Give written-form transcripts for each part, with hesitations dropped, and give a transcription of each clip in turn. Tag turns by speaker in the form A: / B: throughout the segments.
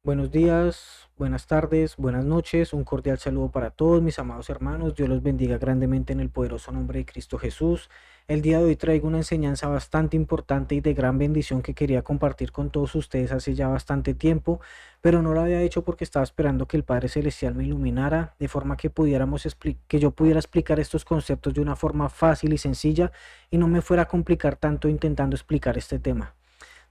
A: Buenos días, buenas tardes, buenas noches, un cordial saludo para todos mis amados hermanos, Dios los bendiga grandemente en el poderoso nombre de Cristo Jesús. El día de hoy traigo una enseñanza bastante importante y de gran bendición que quería compartir con todos ustedes hace ya bastante tiempo, pero no lo había hecho porque estaba esperando que el Padre Celestial me iluminara de forma que que yo pudiera explicar estos conceptos de una forma fácil y sencilla y no me fuera a complicar tanto intentando explicar este tema.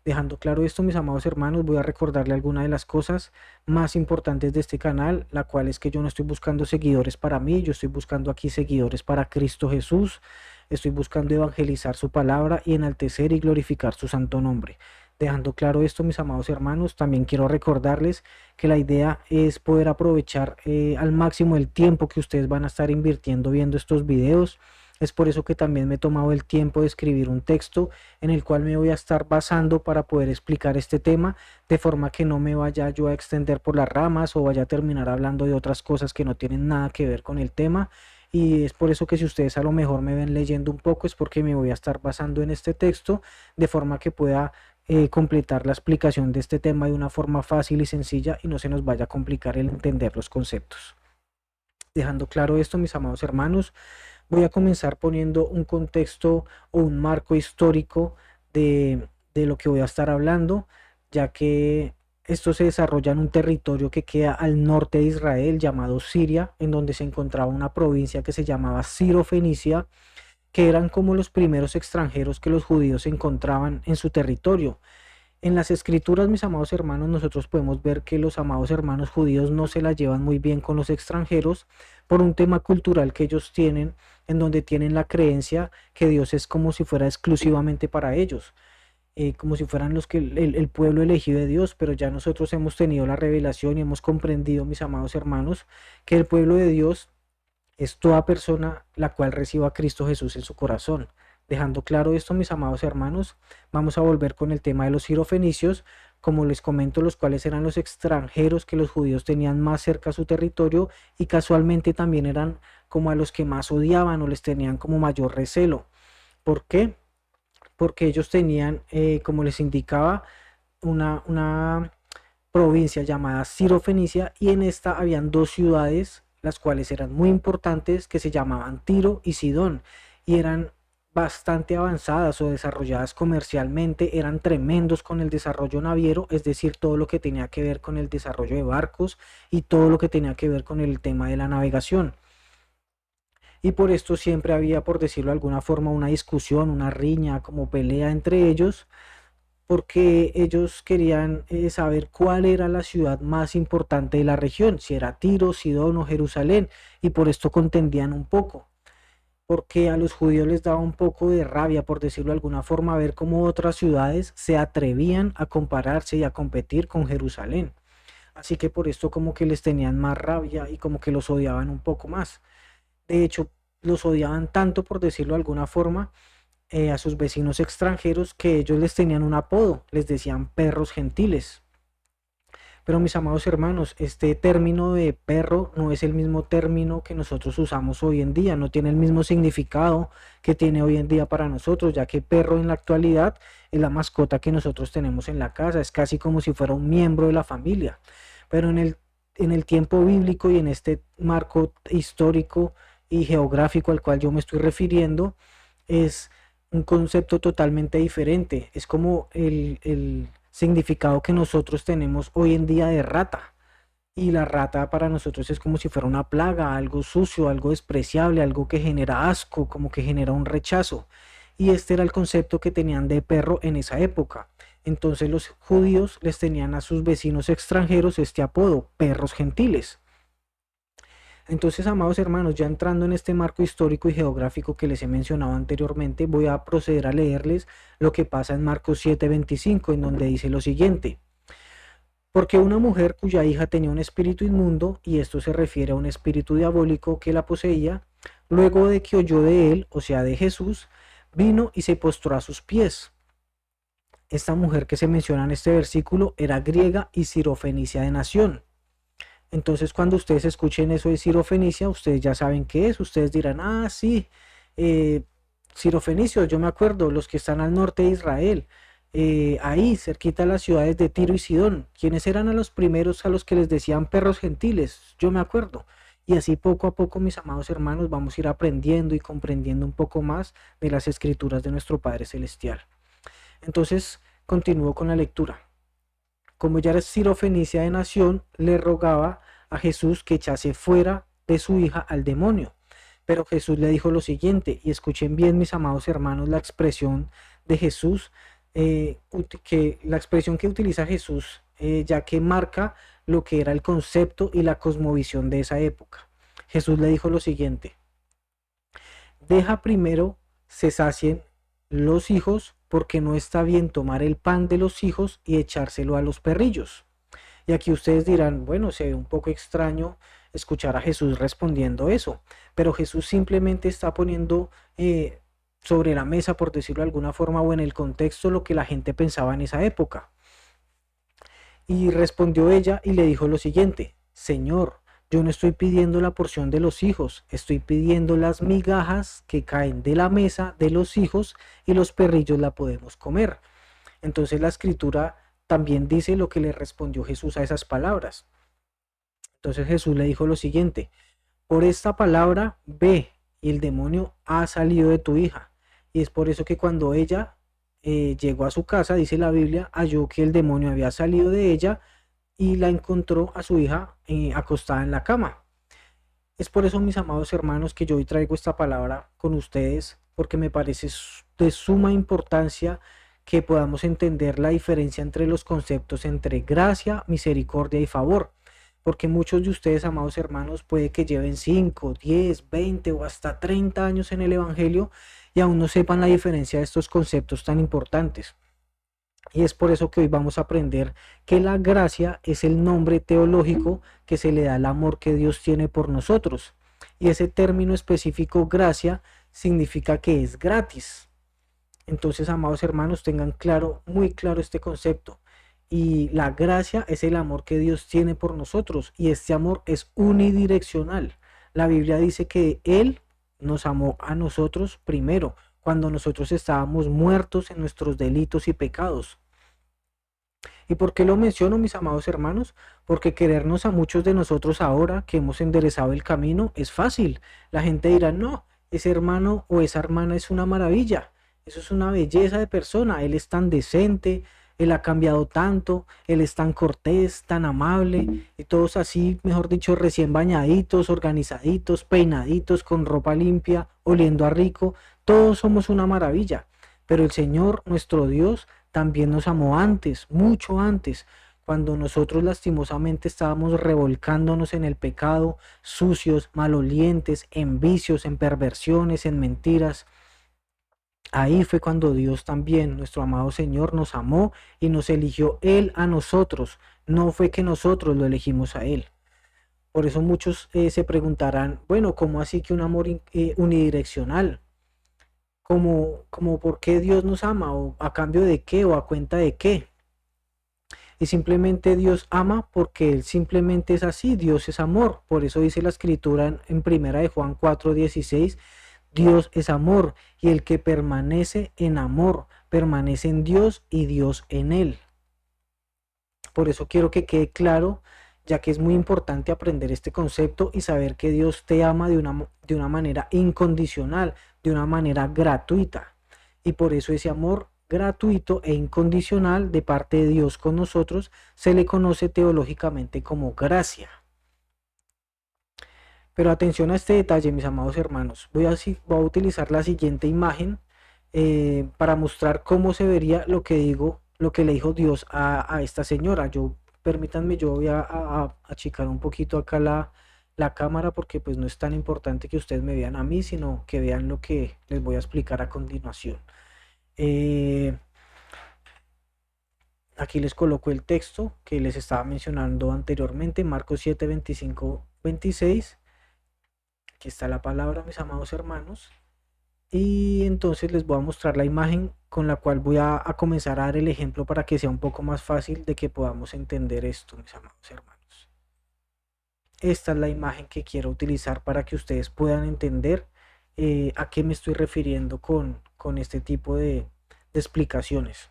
A: Dejando claro esto, mis amados hermanos, voy a recordarle algunas de las cosas más importantes de este canal, la cual es que yo no estoy buscando seguidores para mí, yo estoy buscando aquí seguidores para Cristo Jesús, estoy buscando evangelizar su palabra y enaltecer y glorificar su santo nombre. Dejando claro esto, mis amados hermanos, también quiero recordarles que la idea es poder aprovechar al máximo el tiempo que ustedes van a estar invirtiendo viendo estos videos. Es por eso que también me he tomado el tiempo de escribir un texto en el cual me voy a estar basando para poder explicar este tema, de forma que no me vaya yo a extender por las ramas o vaya a terminar hablando de otras cosas que no tienen nada que ver con el tema. Y es por eso que si ustedes a lo mejor me ven leyendo un poco, es porque me voy a estar basando en este texto, de forma que pueda completar la explicación de este tema de una forma fácil y sencilla y no se nos vaya a complicar el entender los conceptos. Dejando claro esto, mis amados hermanos, voy a comenzar poniendo un contexto o un marco histórico de lo que voy a estar hablando, ya que esto se desarrolla en un territorio que queda al norte de Israel llamado Siria, en donde se encontraba una provincia que se llamaba Ciro-Fenicia, que eran como los primeros extranjeros que los judíos encontraban en su territorio. En las escrituras, mis amados hermanos, nosotros podemos ver que los amados hermanos judíos no se la llevan muy bien con los extranjeros por un tema cultural que ellos tienen, en donde tienen la creencia que Dios es como si fuera exclusivamente para ellos, como si fueran los que el pueblo elegido de Dios, pero ya nosotros hemos tenido la revelación y hemos comprendido, mis amados hermanos, que el pueblo de Dios es toda persona la cual reciba a Cristo Jesús en su corazón. Dejando claro esto, mis amados hermanos, vamos a volver con el tema de los sirofenicios, como les comento, los cuales eran los extranjeros que los judíos tenían más cerca a su territorio y casualmente también eran como a los que más odiaban o les tenían como mayor recelo. ¿Por qué? Porque ellos tenían, como les indicaba, una provincia llamada Ciro-Fenicia y en esta habían dos ciudades, las cuales eran muy importantes, que se llamaban Tiro y Sidón y eran bastante avanzadas o desarrolladas comercialmente, eran tremendos con el desarrollo naviero, es decir, todo lo que tenía que ver con el desarrollo de barcos y todo lo que tenía que ver con el tema de la navegación. Y por esto siempre había, por decirlo de alguna forma, una discusión, una riña, como pelea entre ellos, porque ellos querían saber cuál era la ciudad más importante de la región, si era Tiro, Sidón o Jerusalén, y por esto contendían un poco, porque a los judíos les daba un poco de rabia, por decirlo de alguna forma, ver cómo otras ciudades se atrevían a compararse y a competir con Jerusalén. Así que por esto como que les tenían más rabia y como que los odiaban un poco más. De hecho, los odiaban tanto, por decirlo de alguna forma, a sus vecinos extranjeros que ellos les tenían un apodo, les decían perros gentiles. Pero mis amados hermanos, este término de perro no es el mismo término que nosotros usamos hoy en día, no tiene el mismo significado que tiene hoy en día para nosotros, ya que perro en la actualidad es la mascota que nosotros tenemos en la casa, es casi como si fuera un miembro de la familia. Pero en el tiempo bíblico y en este marco histórico y geográfico al cual yo me estoy refiriendo, es un concepto totalmente diferente. Es como el significado que nosotros tenemos hoy en día de rata. Y la rata para nosotros es como si fuera una plaga, algo sucio, algo despreciable, algo que genera asco, como que genera un rechazo. Y este era el concepto que tenían de perro en esa época. Entonces los judíos les tenían a sus vecinos extranjeros este apodo, perros gentiles. Entonces, amados hermanos, ya entrando en este marco histórico y geográfico que les he mencionado anteriormente, voy a proceder a leerles lo que pasa en Marcos 7:25, en donde dice lo siguiente. Porque una mujer cuya hija tenía un espíritu inmundo, y esto se refiere a un espíritu diabólico que la poseía, luego de que oyó de él, o sea, de Jesús, vino y se postró a sus pies. Esta mujer que se menciona en este versículo era griega y sirofenicia de nación. Entonces, cuando ustedes escuchen eso de Sirofenicia, ustedes ya saben qué es. Ustedes dirán, ah, sí, eh, Sirofenicios, yo me acuerdo, los que están al norte de Israel. ahí cerquita a las ciudades de Tiro y Sidón, quienes eran a los primeros a los que les decían perros gentiles, yo me acuerdo. Y así poco a poco, mis amados hermanos, vamos a ir aprendiendo y comprendiendo un poco más de las escrituras de nuestro Padre Celestial. Entonces, continúo con la lectura. Como ya era Sirofenicia de nación, le rogaba a Jesús que echase fuera de su hija al demonio. Pero Jesús le dijo lo siguiente, y escuchen bien, mis amados hermanos, la expresión de Jesús, que la expresión que utiliza Jesús, ya que marca lo que era el concepto y la cosmovisión de esa época. Jesús le dijo lo siguiente: deja primero se sacien los hijos, porque no está bien tomar el pan de los hijos y echárselo a los perrillos. Y aquí ustedes dirán, bueno, se ve un poco extraño escuchar a Jesús respondiendo eso, pero Jesús simplemente está poniendo sobre la mesa, por decirlo de alguna forma, o en el contexto lo que la gente pensaba en esa época. Y respondió ella y le dijo lo siguiente: Señor, yo no estoy pidiendo la porción de los hijos, estoy pidiendo las migajas que caen de la mesa de los hijos, y los perrillos la podemos comer. Entonces la escritura también dice lo que le respondió Jesús a esas palabras. Entonces Jesús le dijo lo siguiente: por esta palabra ve, y el demonio ha salido de tu hija. Y es por eso que cuando ella llegó a su casa, dice la Biblia, halló que el demonio había salido de ella y la encontró a su hija acostada en la cama. Es por eso, mis amados hermanos, que yo hoy traigo esta palabra con ustedes, porque me parece de suma importancia que podamos entender la diferencia entre los conceptos entre gracia, misericordia y favor. Porque muchos de ustedes, amados hermanos, puede que lleven 5, 10, 20 o hasta 30 años en el Evangelio y aún no sepan la diferencia de estos conceptos tan importantes. Y es por eso que hoy vamos a aprender que la gracia es el nombre teológico que se le da al amor que Dios tiene por nosotros. Y ese término específico, gracia, significa que es gratis. Entonces, amados hermanos, tengan claro, muy claro este concepto. Y la gracia es el amor que Dios tiene por nosotros. Y este amor es unidireccional. La Biblia dice que Él nos amó a nosotros primero, cuando nosotros estábamos muertos en nuestros delitos y pecados. ¿Y por qué lo menciono, mis amados hermanos? Porque querernos a muchos de nosotros ahora que hemos enderezado el camino es fácil. La gente dirá, no, ese hermano o esa hermana es una maravilla, eso es una belleza de persona, él es tan decente, él ha cambiado tanto, él es tan cortés, tan amable, y todos así, mejor dicho, recién bañaditos, organizaditos, peinaditos, con ropa limpia, oliendo a rico, todos somos una maravilla. Pero el Señor, nuestro Dios, también nos amó antes, mucho antes, cuando nosotros lastimosamente estábamos revolcándonos en el pecado, sucios, malolientes, en vicios, en perversiones, en mentiras. Ahí fue cuando Dios también, nuestro amado Señor, nos amó y nos eligió Él a nosotros. No fue que nosotros lo elegimos a Él. Por eso muchos se preguntarán, bueno, ¿cómo así que un amor unidireccional? Como por qué Dios nos ama, o a cambio de qué, o a cuenta de qué. Y simplemente Dios ama porque Él simplemente es así, Dios es amor. Por eso dice la escritura en primera de Juan 4:16, Dios es amor, y el que permanece en amor, permanece en Dios y Dios en él. Por eso quiero que quede claro, ya que es muy importante aprender este concepto y saber que Dios te ama de una manera incondicional, de una manera gratuita. Y por eso ese amor gratuito e incondicional de parte de Dios con nosotros se le conoce teológicamente como gracia. Pero atención a este detalle, mis amados hermanos. Voy a utilizar la siguiente imagen para mostrar cómo se vería lo que digo, lo que le dijo Dios a esta señora. Permítanme, yo voy a achicar un poquito acá la cámara, porque pues no es tan importante que ustedes me vean a mí, sino que vean lo que les voy a explicar a continuación. Aquí les coloco el texto que les estaba mencionando anteriormente, Marcos 7, 25, 26. Aquí está la palabra, mis amados hermanos. Y entonces les voy a mostrar la imagen con la cual voy a comenzar a dar el ejemplo para que sea un poco más fácil de que podamos entender esto, mis amados hermanos. Esta es la imagen que quiero utilizar para que ustedes puedan entender a qué me estoy refiriendo con este tipo de explicaciones.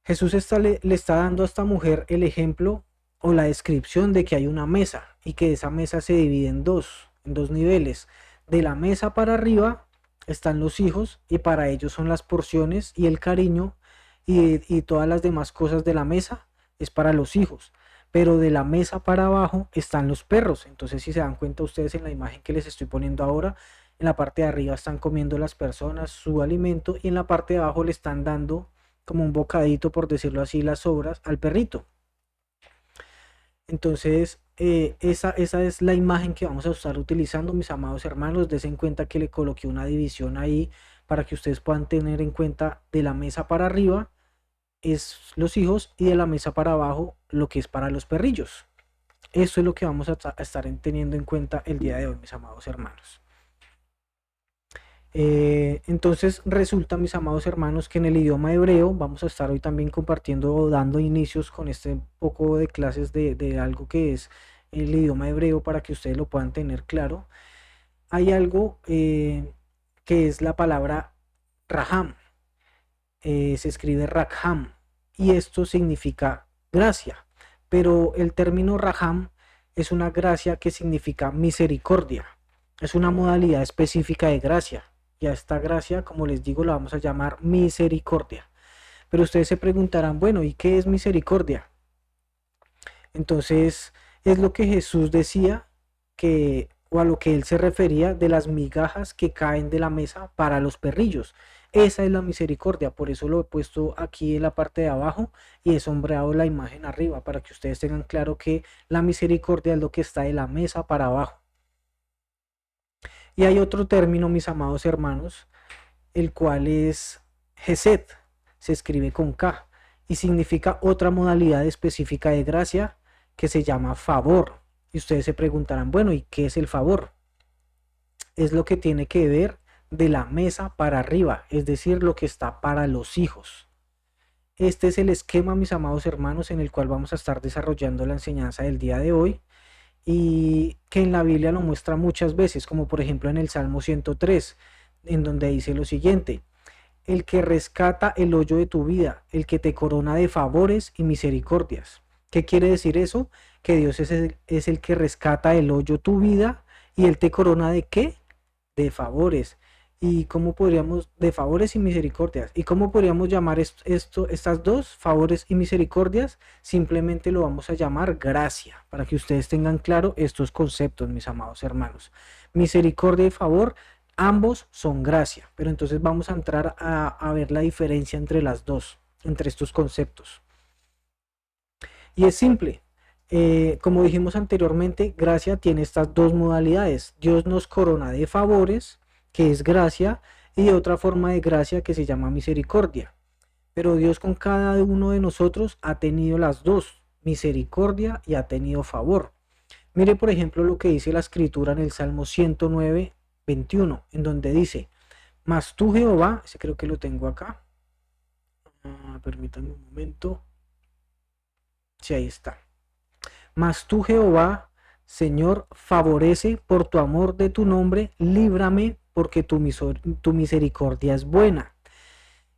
A: Jesús le está dando a esta mujer el ejemplo o la descripción de que hay una mesa y que esa mesa se divide en dos niveles. De la mesa para arriba están los hijos y para ellos son las porciones y el cariño y todas las demás cosas de la mesa es para los hijos. Pero de la mesa para abajo están los perros. Entonces, si se dan cuenta ustedes en la imagen que les estoy poniendo ahora, en la parte de arriba están comiendo las personas su alimento y en la parte de abajo le están dando como un bocadito, por decirlo así, las sobras al perrito. Entonces, esa es la imagen que vamos a estar utilizando, mis amados hermanos. Des en cuenta que le coloqué una división ahí para que ustedes puedan tener en cuenta de la mesa para arriba es los hijos y de la mesa para abajo lo que es para los perrillos. Eso es lo que vamos a estar teniendo en cuenta el día de hoy, mis amados hermanos. Entonces resulta, mis amados hermanos, que en el idioma hebreo vamos a estar hoy también compartiendo o dando inicios con este poco de clases de algo que es el idioma hebreo para que ustedes lo puedan tener claro. Hay algo que es la palabra raham, se escribe rakham y esto significa gracia, pero el término raham es una gracia que significa misericordia, es una modalidad específica de gracia. Y a esta gracia, como les digo, la vamos a llamar misericordia. Pero ustedes se preguntarán, bueno, ¿y qué es misericordia? Entonces, es lo que Jesús decía que, o a lo que él se refería de las migajas que caen de la mesa para los perrillos. Esa es la misericordia, por eso lo he puesto aquí en la parte de abajo y he sombreado la imagen arriba, para que ustedes tengan claro que la misericordia es lo que está de la mesa para abajo. Y hay otro término, mis amados hermanos, el cual es Gesed, se escribe con K, y significa otra modalidad específica de gracia que se llama favor. Y ustedes se preguntarán, bueno, ¿y qué es el favor? Es lo que tiene que ver de la mesa para arriba, es decir, lo que está para los hijos. Este es el esquema, mis amados hermanos, en el cual vamos a estar desarrollando la enseñanza del día de hoy y que en la Biblia lo muestra muchas veces, como por ejemplo en el Salmo 103, en donde dice lo siguiente: el que rescata el hoyo de tu vida, el que te corona de favores y misericordias. ¿Qué quiere decir eso? Que Dios es el que rescata el hoyo tu vida y Él te corona de qué? De favores. ¿Y cómo podríamos, de favores y misericordias? ¿Y cómo podríamos llamar estas dos, favores y misericordias? Simplemente lo vamos a llamar gracia, para que ustedes tengan claro estos conceptos, mis amados hermanos. Misericordia y favor, ambos son gracia, pero entonces vamos a entrar a ver la diferencia entre las dos, entre estos conceptos. Y es simple. Como dijimos anteriormente, gracia tiene estas dos modalidades. Dios nos corona de favores, que es gracia, y de otra forma de gracia que se llama misericordia. Pero Dios con cada uno de nosotros ha tenido las dos, misericordia y ha tenido favor. Mire, por ejemplo, lo que dice la escritura en el Salmo 109, 21, en donde dice: mas tú, Jehová, ese creo que lo tengo acá. Permítanme un momento. Sí, ahí está. Mas tú, Jehová, Señor, favorece por tu amor de tu nombre, líbrame porque tu misericordia es buena.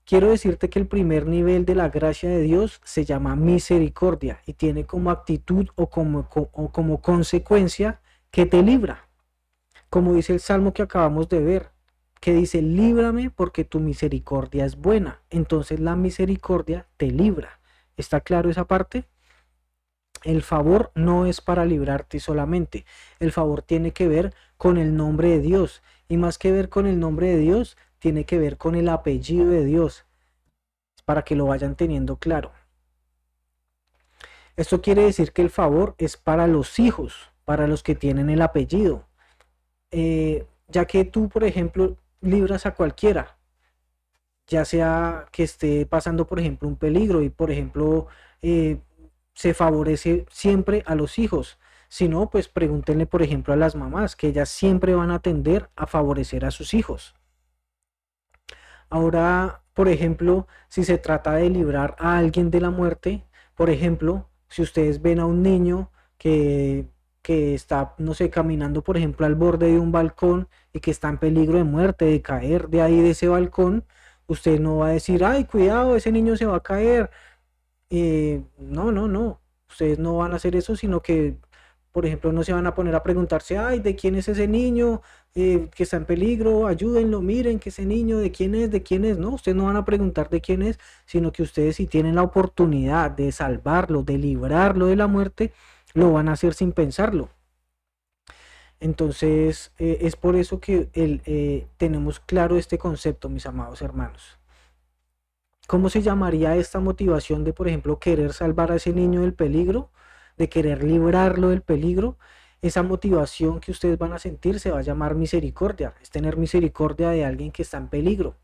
A: Quiero decirte que el primer nivel de la gracia de Dios se llama misericordia y tiene como actitud o como consecuencia que te libra. Como dice el salmo que acabamos de ver, que dice: líbrame porque tu misericordia es buena. Entonces la misericordia te libra. ¿Está claro esa parte? El favor no es para librarte solamente. El favor tiene que ver con el nombre de Dios. Y más que ver con el nombre de Dios, tiene que ver con el apellido de Dios. Para que lo vayan teniendo claro. Esto quiere decir que el favor es para los hijos, para los que tienen el apellido. Ya que tú, por ejemplo, libras a cualquiera, ya sea que esté pasando, por ejemplo, un peligro y, por ejemplo, se favorece siempre a los hijos. Si no, pues pregúntenle, por ejemplo, a las mamás, que ellas siempre van a tender a favorecer a sus hijos. Ahora, por ejemplo, si se trata de librar a alguien de la muerte, por ejemplo, si ustedes ven a un niño que está, no sé, caminando, por ejemplo, al borde de un balcón y que está en peligro de muerte, de caer de ahí de ese balcón, usted no va a decir: ay, cuidado, ese niño se va a caer, No, no, no. Ustedes no van a hacer eso, sino que, por ejemplo, no se van a poner a preguntarse, ay, ¿de quién es ese niño que está en peligro? Ayúdenlo, miren que ese niño, ¿de quién es? ¿De quién es? No, ustedes no van a preguntar de quién es, sino que ustedes si tienen la oportunidad de salvarlo, de librarlo de la muerte, lo van a hacer sin pensarlo. Entonces, es por eso que tenemos claro este concepto, mis amados hermanos. ¿Cómo se llamaría esta motivación de, por ejemplo, querer salvar a ese niño del peligro, de querer librarlo del peligro? Esa motivación que ustedes van a sentir se va a llamar misericordia, es tener misericordia de alguien que está en peligro.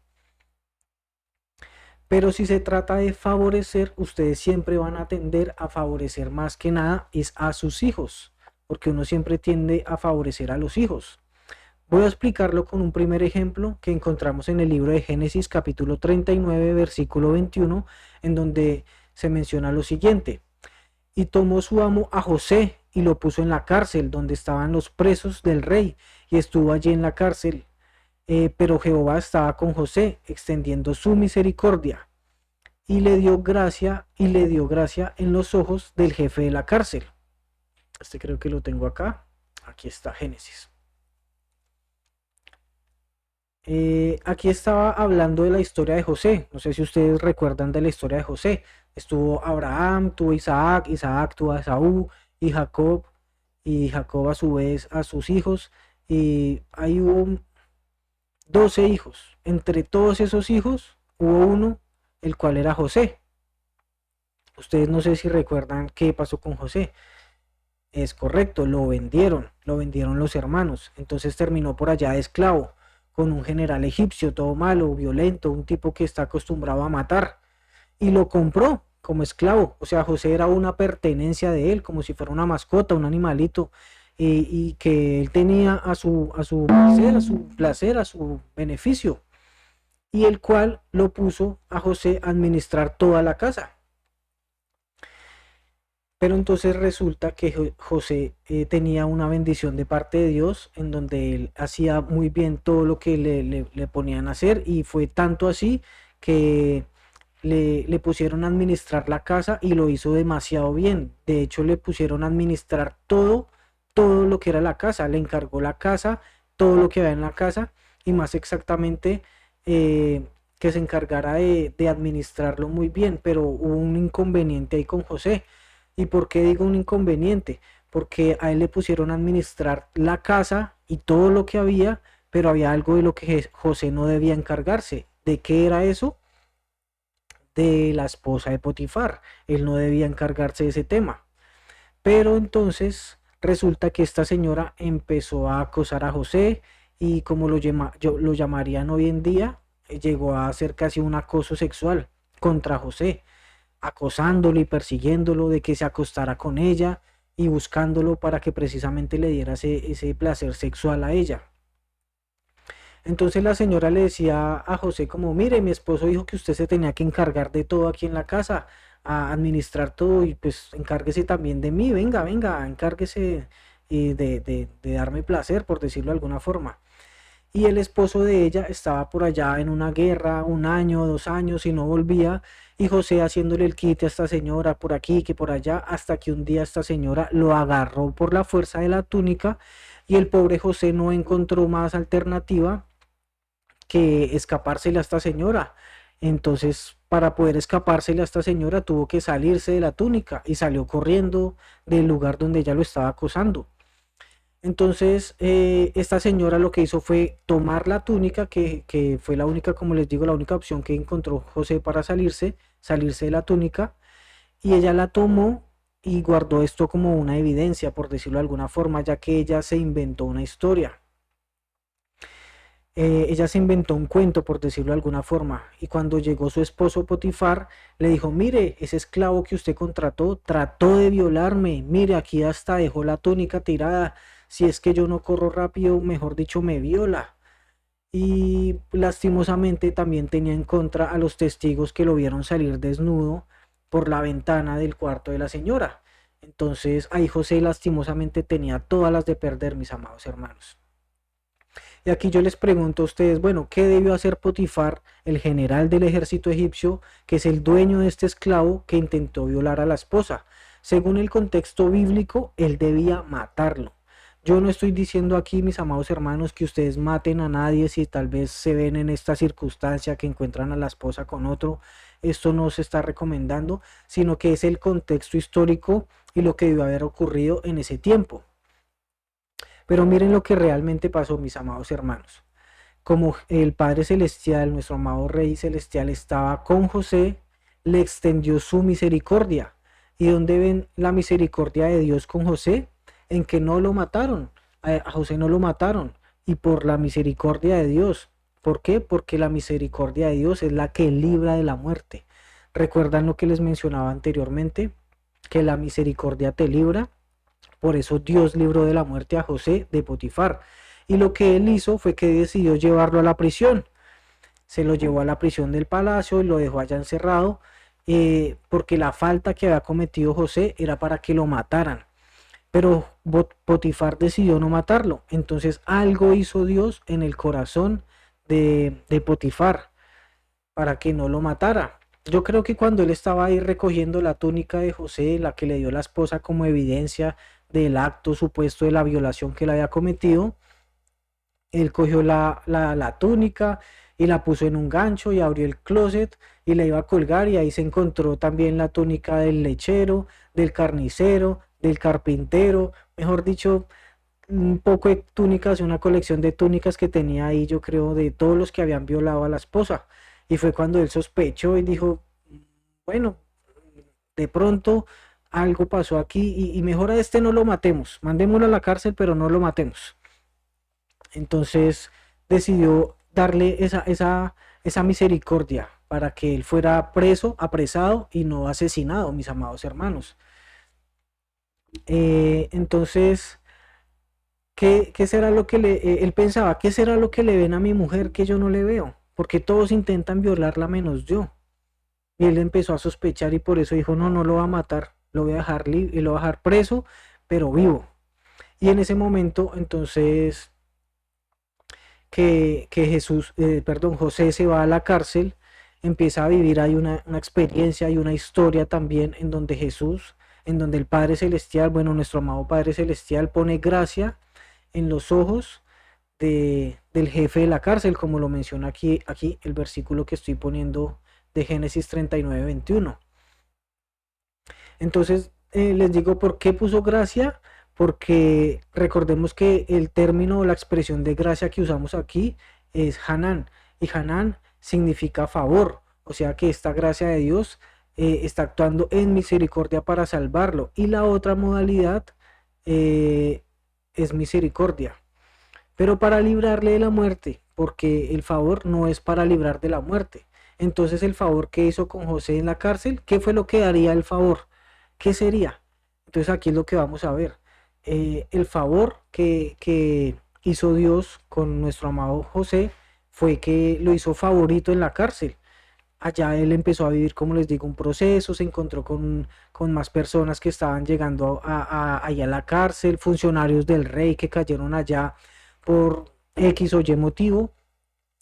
A: Pero si se trata de favorecer, ustedes siempre van a tender a favorecer más que nada es a sus hijos, porque uno siempre tiende a favorecer a los hijos. Voy a explicarlo con un primer ejemplo que encontramos en el libro de Génesis capítulo 39 versículo 21, en donde se menciona lo siguiente: y tomó su amo a José y lo puso en la cárcel donde estaban los presos del rey, y estuvo allí en la cárcel. Pero Jehová estaba con José, extendiendo su misericordia, y le dio gracia en los ojos del jefe de la cárcel. Este creo que lo tengo acá. Aquí está Génesis. Aquí estaba hablando de la historia de José. No sé si ustedes recuerdan de la historia de José. Estuvo Abraham, tuvo Isaac, Isaac tuvo a Esaú y Jacob a su vez a sus hijos. Y ahí hubo 12 hijos. Entre todos esos hijos hubo uno, el cual era José. Ustedes no sé si recuerdan qué pasó con José. Es correcto, lo vendieron los hermanos. Entonces terminó por allá de esclavo, con un general egipcio, todo malo, violento, un tipo que está acostumbrado a matar. Y lo compró como esclavo. O sea, José era una pertenencia de él, como si fuera una mascota, un animalito, y que él tenía a su beneficio, y el cual lo puso a José a administrar toda la casa. Pero entonces resulta que José tenía una bendición de parte de Dios en donde él hacía muy bien todo lo que le ponían a hacer, y fue tanto así que le pusieron a administrar la casa y lo hizo demasiado bien. De hecho, le pusieron a administrar todo lo que era la casa. Le encargó la casa, todo lo que había en la casa, y más exactamente que se encargara de administrarlo muy bien. Pero hubo un inconveniente ahí con José. ¿Y por qué digo un inconveniente? Porque a él le pusieron a administrar la casa y todo lo que había, pero había algo de lo que José no debía encargarse. ¿De qué era eso? De la esposa de Potifar. Él no debía encargarse de ese tema. Pero entonces resulta que esta señora empezó a acosar a José, y como lo llamarían hoy en día, llegó a hacer casi un acoso sexual contra José, acosándolo y persiguiéndolo de que se acostara con ella y buscándolo para que precisamente le diera ese placer sexual a ella. Entonces la señora le decía a José como, mire, mi esposo dijo que usted se tenía que encargar de todo aquí en la casa, a administrar todo, y pues encárguese también de mí, venga, venga, encárguese de darme placer, por decirlo de alguna forma. Y el esposo de ella estaba por allá en una guerra, un año, 2 años, y no volvía, y José haciéndole el quite a esta señora por aquí, que por allá, hasta que un día esta señora lo agarró por la fuerza de la túnica, y el pobre José no encontró más alternativa que escapársele a esta señora. Entonces, para poder escapársele a esta señora, tuvo que salirse de la túnica y salió corriendo del lugar donde ella lo estaba acosando. Entonces, esta señora lo que hizo fue tomar la túnica, que fue la única, como les digo, la única opción que encontró José para salirse de la túnica, y ella la tomó y guardó esto como una evidencia, por decirlo de alguna forma, ya que ella se inventó una historia. Ella se inventó un cuento, por decirlo de alguna forma, y cuando llegó su esposo Potifar, le dijo, mire, ese esclavo que usted contrató trató de violarme, mire, aquí hasta dejó la túnica tirada, si es que yo no corro rápido, mejor dicho, me viola. Y lastimosamente también tenía en contra a los testigos que lo vieron salir desnudo por la ventana del cuarto de la señora. Entonces ahí José lastimosamente tenía todas las de perder, mis amados hermanos. Y aquí yo les pregunto a ustedes, bueno, ¿qué debió hacer Potifar, el general del ejército egipcio, que es el dueño de este esclavo que intentó violar a la esposa? Según el contexto bíblico, él debía matarlo. Yo no estoy diciendo aquí, mis amados hermanos, que ustedes maten a nadie si tal vez se ven en esta circunstancia que encuentran a la esposa con otro. Esto no se está recomendando, sino que es el contexto histórico y lo que debió haber ocurrido en ese tiempo. Pero miren lo que realmente pasó, mis amados hermanos. Como el Padre Celestial, nuestro amado Rey Celestial, estaba con José, le extendió su misericordia. ¿Y dónde ven la misericordia de Dios con José? En que no lo mataron. A José no lo mataron. Y por la misericordia de Dios. ¿Por qué? Porque la misericordia de Dios es la que libra de la muerte. ¿Recuerdan lo que les mencionaba anteriormente? Que la misericordia te libra. Por eso Dios libró de la muerte a José de Potifar. Y lo que él hizo fue que decidió llevarlo a la prisión. Se lo llevó a la prisión del palacio y lo dejó allá encerrado, porque la falta que había cometido José era para que lo mataran. Pero Potifar decidió no matarlo. Entonces algo hizo Dios en el corazón de Potifar para que no lo matara. Yo creo que cuando él estaba ahí recogiendo la túnica de José, la que le dio la esposa como evidencia del acto supuesto de la violación que él había cometido, él cogió la túnica y la puso en un gancho y abrió el closet y la iba a colgar, y ahí se encontró también la túnica del lechero, del carnicero, del carpintero, mejor dicho, un poco de túnicas, una colección de túnicas que tenía ahí, yo creo, de todos los que habían violado a la esposa. Y fue cuando él sospechó y dijo, bueno, de pronto algo pasó aquí, y mejor a este no lo matemos, mandémoslo a la cárcel, pero no lo matemos. Entonces decidió darle esa misericordia para que él fuera preso, apresado y no asesinado, mis amados hermanos. Entonces, ¿qué será lo que él pensaba? ¿Qué será lo que le ven a mi mujer que yo no le veo? Porque todos intentan violarla menos yo. Y él empezó a sospechar y por eso dijo, no, no lo va a matar, lo voy a dejar libre y lo voy a dejar preso, pero vivo. Y en ese momento, entonces, José se va a la cárcel, empieza a vivir, hay una experiencia y una historia también en donde Jesús, en donde el Padre Celestial, bueno, nuestro amado Padre Celestial pone gracia en los ojos del jefe de la cárcel, como lo menciona aquí el versículo que estoy poniendo de Génesis 39:21. Entonces, les digo, ¿por qué puso gracia? Porque recordemos que el término o la expresión de gracia que usamos aquí es Hanán, y Hanán significa favor, o sea que esta gracia de Dios está actuando en misericordia para salvarlo, y la otra modalidad eh, es misericordia, pero para librarle de la muerte, porque el favor no es para librar de la muerte. Entonces el favor que hizo con José en la cárcel, ¿qué fue lo que haría el favor? ¿Qué sería? Entonces aquí es lo que vamos a ver. El favor que hizo Dios con nuestro amado José fue que lo hizo favorito en la cárcel. Allá él empezó a vivir, como les digo, un proceso, se encontró con más personas que estaban llegando allá a la cárcel, funcionarios del rey que cayeron allá por X o Y motivo,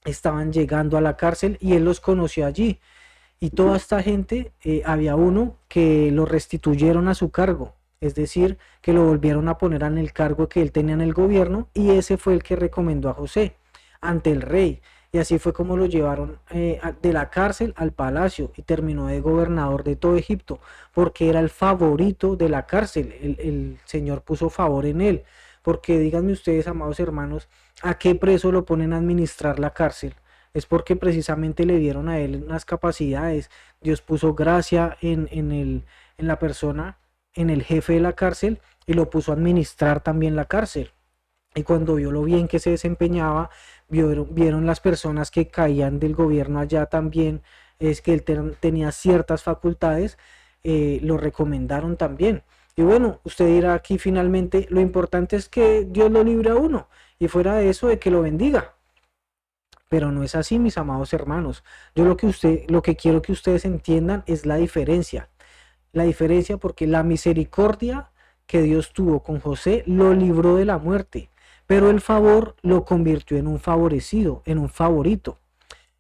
A: estaban llegando a la cárcel y él los conoció allí. Y toda esta gente, había uno que lo restituyeron a su cargo, es decir, que lo volvieron a poner en el cargo que él tenía en el gobierno, y ese fue el que recomendó a José ante el rey. Y así fue como lo llevaron de la cárcel al palacio y terminó de gobernador de todo Egipto, porque era el favorito de la cárcel. El Señor puso favor en él. Porque díganme ustedes, amados hermanos, ¿a qué preso lo ponen a administrar la cárcel? Es porque precisamente le dieron a él unas capacidades. Dios puso gracia en la persona, en el jefe de la cárcel, y lo puso a administrar también la cárcel. Y cuando vio lo bien que se desempeñaba, vieron las personas que caían del gobierno allá también, es que él tenía ciertas facultades, lo recomendaron también. Y bueno, usted dirá aquí finalmente, lo importante es que Dios lo libre a uno, y fuera de eso, de que lo bendiga. Pero no es así, mis amados hermanos. Yo lo que quiero que ustedes entiendan es la diferencia. La diferencia, porque la misericordia que Dios tuvo con José lo libró de la muerte, pero el favor lo convirtió en un favorecido, en un favorito.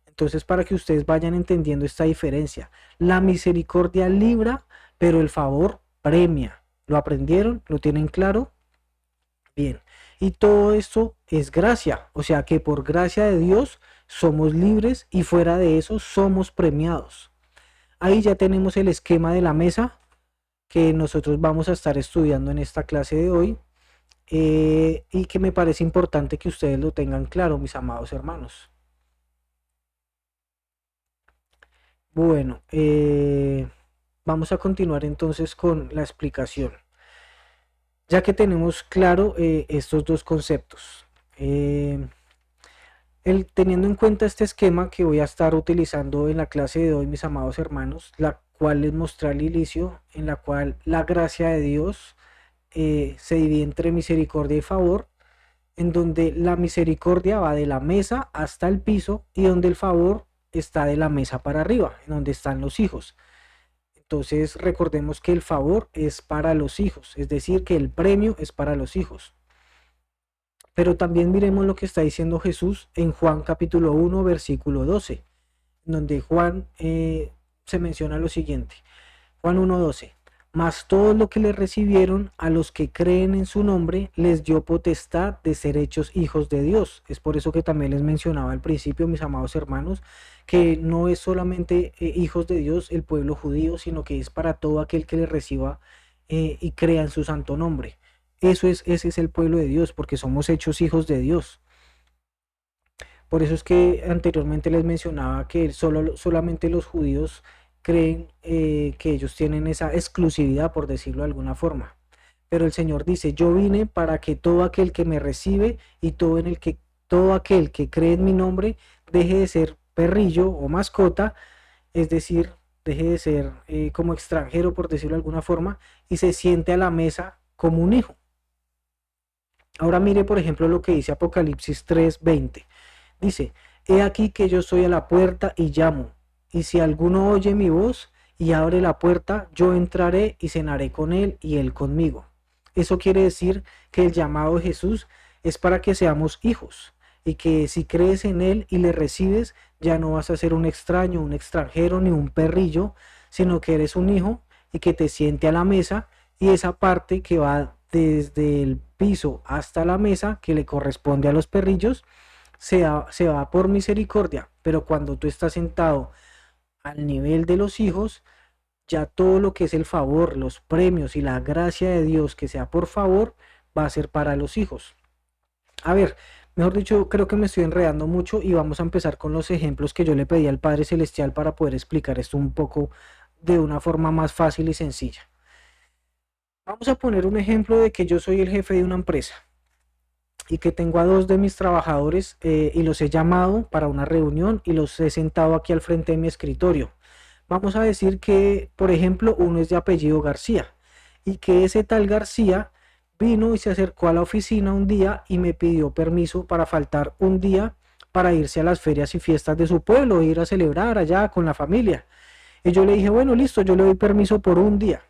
A: Entonces, para que ustedes vayan entendiendo esta diferencia, la misericordia libra, pero el favor premia. ¿Lo aprendieron? ¿Lo tienen claro? Bien. Y todo esto es gracia, o sea que por gracia de Dios somos libres y fuera de eso somos premiados. Ahí ya tenemos el esquema de la mesa que nosotros vamos a estar estudiando en esta clase de hoy, y que me parece importante que ustedes lo tengan claro, mis amados hermanos. Bueno, vamos a continuar entonces con la explicación, ya que tenemos claro estos dos conceptos. Teniendo en cuenta este esquema que voy a estar utilizando en la clase de hoy, mis amados hermanos, la cual les mostré al inicio, en la cual la gracia de Dios se divide entre misericordia y favor, en donde la misericordia va de la mesa hasta el piso y donde el favor está de la mesa para arriba, en donde están los hijos. Entonces recordemos que el favor es para los hijos, es decir, que el premio es para los hijos. Pero también miremos lo que está diciendo Jesús en Juan capítulo 1, versículo 12, donde Juan se menciona lo siguiente. Juan 1:12. Mas todos los que le recibieron, a los que creen en su nombre, les dio potestad de ser hechos hijos de Dios. Es por eso que también les mencionaba al principio, mis amados hermanos, que no es solamente hijos de Dios el pueblo judío, sino que es para todo aquel que le reciba y crea en su santo nombre. Ese es el pueblo de Dios, porque somos hechos hijos de Dios. Por eso es que anteriormente les mencionaba que solamente los judíos creen que ellos tienen esa exclusividad, por decirlo de alguna forma. Pero el Señor dice, yo vine para que todo aquel que me recibe y todo aquel que cree en mi nombre deje de ser perrillo o mascota, es decir, deje de ser como extranjero, por decirlo de alguna forma, y se siente a la mesa como un hijo. Ahora mire, por ejemplo, lo que dice Apocalipsis 3:20. Dice, he aquí que yo soy a la puerta y llamo, y si alguno oye mi voz y abre la puerta, yo entraré y cenaré con él y él conmigo. Eso quiere decir que el llamado de Jesús es para que seamos hijos, y que si crees en él y le recibes, ya no vas a ser un extraño, un extranjero ni un perrillo, sino que eres un hijo y que te siente a la mesa, y esa parte que va desde el piso hasta la mesa, que le corresponde a los perrillos, se va por misericordia, pero cuando tú estás sentado al nivel de los hijos, ya todo lo que es el favor, los premios y la gracia de Dios que sea por favor, va a ser para los hijos. A ver, mejor dicho, creo que me estoy enredando mucho y vamos a empezar con los ejemplos que yo le pedí al Padre Celestial para poder explicar esto un poco de una forma más fácil y sencilla. Vamos a poner un ejemplo de que yo soy el jefe de una empresa y que tengo a dos de mis trabajadores y los he llamado para una reunión y los he sentado aquí al frente de mi escritorio. Vamos a decir que, por ejemplo, uno es de apellido García y que ese tal García vino y se acercó a la oficina un día y me pidió permiso para faltar un día para irse a las ferias y fiestas de su pueblo, ir a celebrar allá con la familia. Y yo le dije, bueno, listo, yo le doy permiso por un día.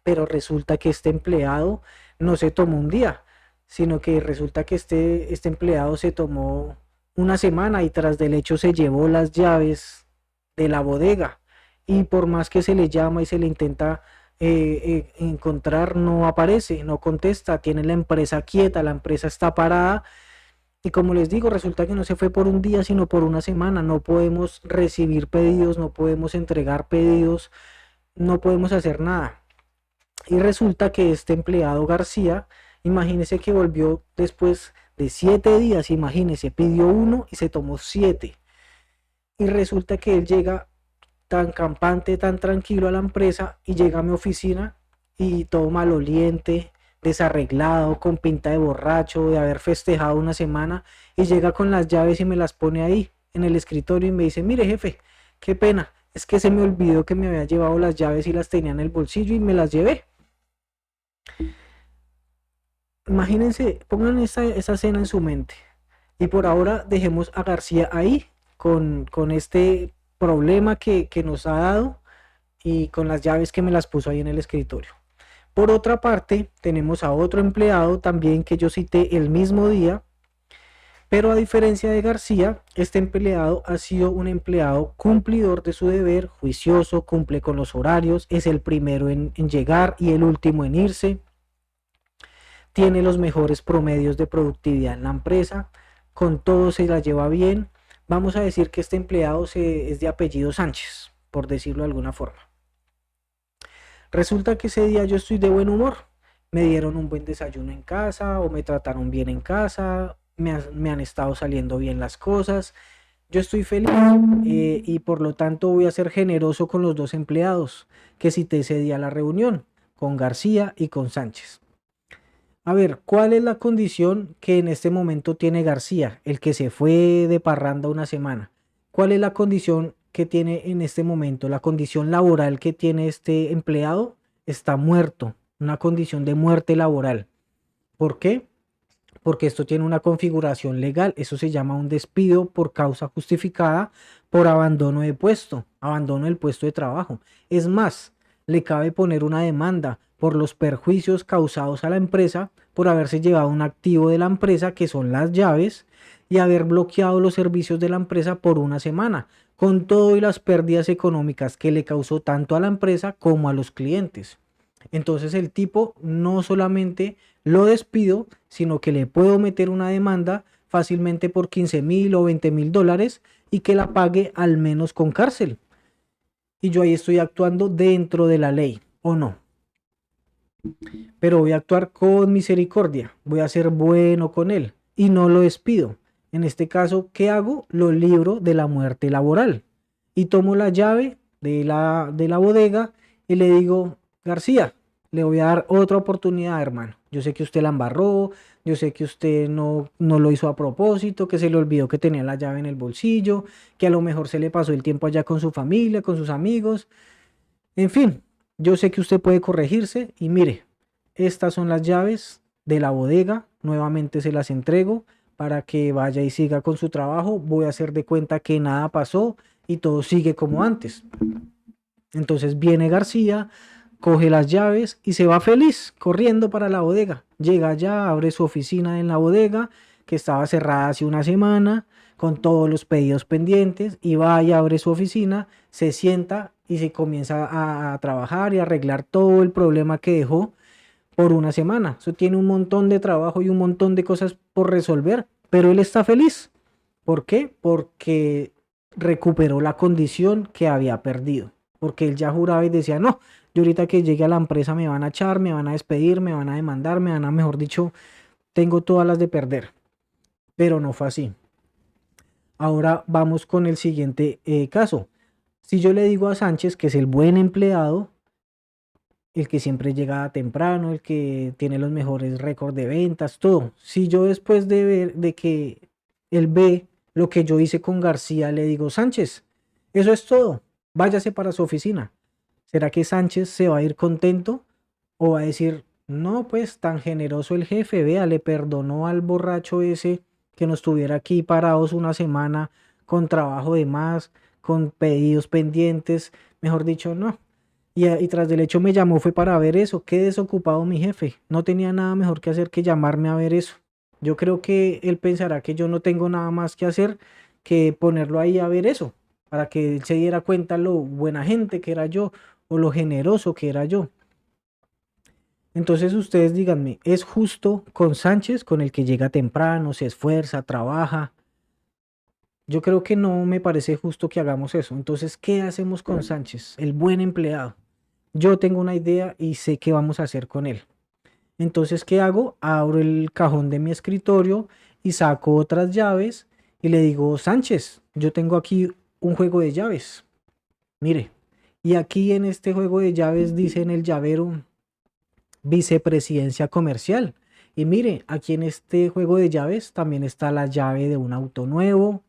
A: Pero resulta que este empleado no se tomó un día, sino que resulta que este empleado se tomó una semana y tras del hecho se llevó las llaves de la bodega y por más que se le llama y se le intenta encontrar, no aparece, no contesta, tiene la empresa quieta, la empresa está parada y como les digo, resulta que no se fue por un día, sino por una semana. No podemos recibir pedidos, no podemos entregar pedidos, no podemos hacer nada. Y resulta que este empleado García, imagínese que volvió después de 7 días, imagínese, pidió uno y se tomó 7. Y resulta que él llega tan campante, tan tranquilo a la empresa y llega a mi oficina y todo maloliente, desarreglado, con pinta de borracho, de haber festejado una semana y llega con las llaves y me las pone ahí en el escritorio y me dice, mire jefe, qué pena, es que se me olvidó que me había llevado las llaves y las tenía en el bolsillo y me las llevé. Imagínense, pongan esa escena en su mente. Y por ahora dejemos a García ahí con este problema que nos ha dado y con las llaves que me las puso ahí en el escritorio. Por otra parte, tenemos a otro empleado también que yo cité el mismo día, pero a diferencia de García, este empleado ha sido un empleado cumplidor de su deber, juicioso, cumple con los horarios, es el primero en llegar y el último en irse, tiene los mejores promedios de productividad en la empresa, con todo se la lleva bien. Vamos a decir que este empleado es de apellido Sánchez, por decirlo de alguna forma. Resulta que ese día yo estoy de buen humor. Me dieron un buen desayuno en casa o me trataron bien en casa, me han estado saliendo bien las cosas. Yo estoy feliz y por lo tanto voy a ser generoso con los dos empleados que cité ese día a la reunión, con García y con Sánchez. A ver, ¿cuál es la condición que en este momento tiene García, el que se fue de parranda una semana? ¿Cuál es la condición que tiene en este momento? La condición laboral que tiene este empleado está muerto, una condición de muerte laboral. ¿Por qué? Porque esto tiene una configuración legal, eso se llama un despido por causa justificada por abandono de puesto, abandono del puesto de trabajo. Es más, le cabe poner una demanda por los perjuicios causados a la empresa por haberse llevado un activo de la empresa, que son las llaves, y haber bloqueado los servicios de la empresa por una semana, con todo y las pérdidas económicas que le causó tanto a la empresa como a los clientes. Entonces el tipo no solamente lo despido, sino que le puedo meter una demanda fácilmente por 15.000 o 20.000 dólares y que la pague al menos con cárcel. Y yo ahí estoy actuando dentro de la ley, ¿o no? Pero voy a actuar con misericordia, voy a ser bueno con él y no lo despido. En este caso, ¿qué hago? Lo libro de la muerte laboral y tomo la llave de la bodega y le digo, García, le voy a dar otra oportunidad, hermano. Yo sé que usted la embarró, yo sé que usted no lo hizo a propósito, que se le olvidó que tenía la llave en el bolsillo, que a lo mejor se le pasó el tiempo allá con su familia, con sus amigos. En fin, yo sé que usted puede corregirse y mire, estas son las llaves de la bodega, nuevamente se las entrego para que vaya y siga con su trabajo. Voy a hacer de cuenta que nada pasó y todo sigue como antes. Entonces viene García, coge las llaves y se va feliz corriendo para la bodega. Llega allá, abre su oficina en la bodega, que estaba cerrada hace una semana, con todos los pedidos pendientes, y va y abre su oficina, se sienta y se comienza a trabajar y a arreglar todo el problema que dejó por una semana. Eso tiene un montón de trabajo y un montón de cosas por resolver, pero él está feliz. ¿Por qué? Porque recuperó la condición que había perdido. Porque él ya juraba y decía, no, yo ahorita que llegue a la empresa me van a echar, me van a despedir, me van a demandar, me van a, mejor dicho, tengo todas las de perder. Pero no fue así. Ahora vamos con el siguiente caso. Si yo le digo a Sánchez, que es el buen empleado, el que siempre llega temprano, el que tiene los mejores récords de ventas, todo. Si yo después de ver de que él ve lo que yo hice con García, le digo, Sánchez, eso es todo, váyase para su oficina. ¿Será que Sánchez se va a ir contento o va a decir, no, pues tan generoso el jefe, vea, le perdonó al borracho ese que nos tuviera aquí parados una semana con trabajo de más, con pedidos pendientes, mejor dicho, no? Y tras del hecho me llamó fue para ver eso. Qué desocupado mi jefe. No tenía nada mejor que hacer que llamarme a ver eso. Yo creo que él pensará que yo no tengo nada más que hacer que ponerlo ahí a ver eso, para que él se diera cuenta lo buena gente que era yo o lo generoso que era yo. Entonces ustedes díganme, ¿es justo con Sánchez, con el que llega temprano, se esfuerza, trabaja? Yo creo que no me parece justo que hagamos eso. Entonces, ¿qué hacemos con Sánchez, el buen empleado? Yo tengo una idea y sé qué vamos a hacer con él. Entonces, ¿qué hago? Abro el cajón de mi escritorio y saco otras llaves y le digo, Sánchez, yo tengo aquí un juego de llaves. Mire, y aquí en este juego de llaves dice en el llavero vicepresidencia comercial. Y mire, aquí en este juego de llaves también está la llave de un auto nuevo,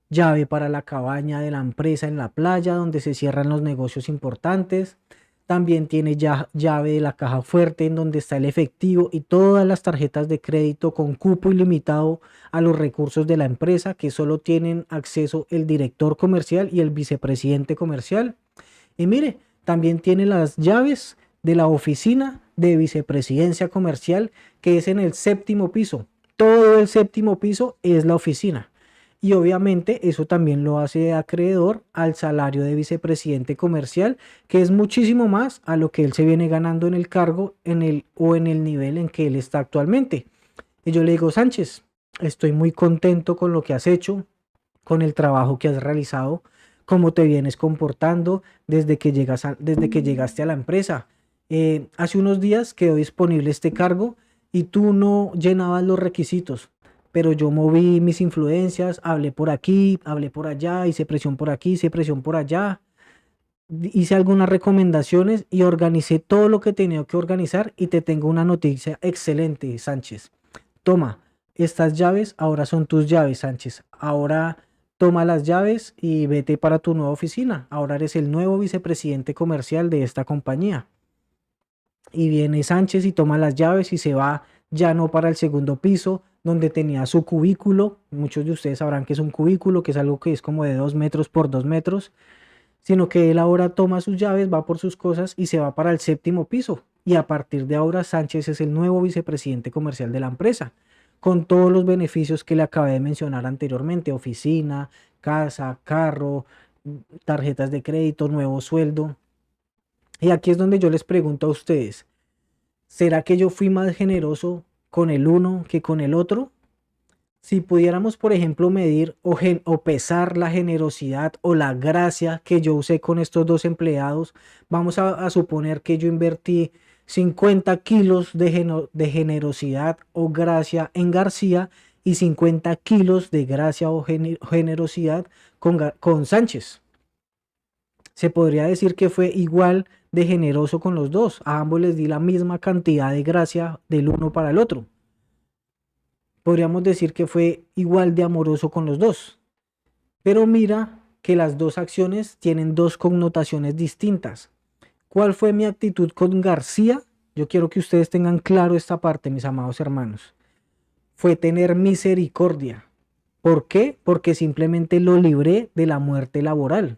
A: llave para la cabaña de la empresa en la playa donde se cierran los negocios importantes. También tiene ya llave de la caja fuerte en donde está el efectivo y todas las tarjetas de crédito con cupo ilimitado a los recursos de la empresa, que solo tienen acceso el director comercial y el vicepresidente comercial. Y mire, también tiene las llaves de la oficina de vicepresidencia comercial, que es en el séptimo piso. Todo el séptimo piso es la oficina. Y obviamente eso también lo hace acreedor al salario de vicepresidente comercial, que es muchísimo más a lo que él se viene ganando en el cargo o en el nivel en que él está actualmente. Y yo le digo, Sánchez, estoy muy contento con lo que has hecho, con el trabajo que has realizado, cómo te vienes comportando desde que llegaste a la empresa. Hace unos días quedó disponible este cargo y tú no llenabas los requisitos, pero yo moví mis influencias, hablé por aquí, hablé por allá, hice presión por aquí, hice presión por allá, hice algunas recomendaciones y organicé todo lo que tenía que organizar y te tengo una noticia excelente, Sánchez. Toma, estas llaves ahora son tus llaves, Sánchez. Ahora toma las llaves y vete para tu nueva oficina. Ahora eres el nuevo vicepresidente comercial de esta compañía. Y viene Sánchez y toma las llaves y se va ya no para el segundo piso, donde tenía su cubículo. Muchos de ustedes sabrán que es un cubículo, que es algo que es como de 2 metros por 2 metros, sino que él ahora toma sus llaves, va por sus cosas y se va para el séptimo piso. Y a partir de ahora Sánchez es el nuevo vicepresidente comercial de la empresa, con todos los beneficios que le acabé de mencionar anteriormente: oficina, casa, carro, tarjetas de crédito, nuevo sueldo. Y aquí es donde yo les pregunto a ustedes, ¿será que yo fui más generoso con el uno que con el otro? Si pudiéramos, por ejemplo, medir o pesar la generosidad o la gracia que yo usé con estos dos empleados, vamos a suponer que yo invertí 50 kilos de generosidad o gracia en García y 50 kilos de gracia o generosidad con Sánchez. Se podría decir que fue igual de generoso con los dos. A ambos les di la misma cantidad de gracia del uno para el otro. Podríamos decir que fue igual de amoroso con los dos. Pero mira que las dos acciones tienen dos connotaciones distintas. ¿Cuál fue mi actitud con García? Yo quiero que ustedes tengan claro esta parte, mis amados hermanos. Fue tener misericordia. ¿Por qué? Porque simplemente lo libré de la muerte laboral.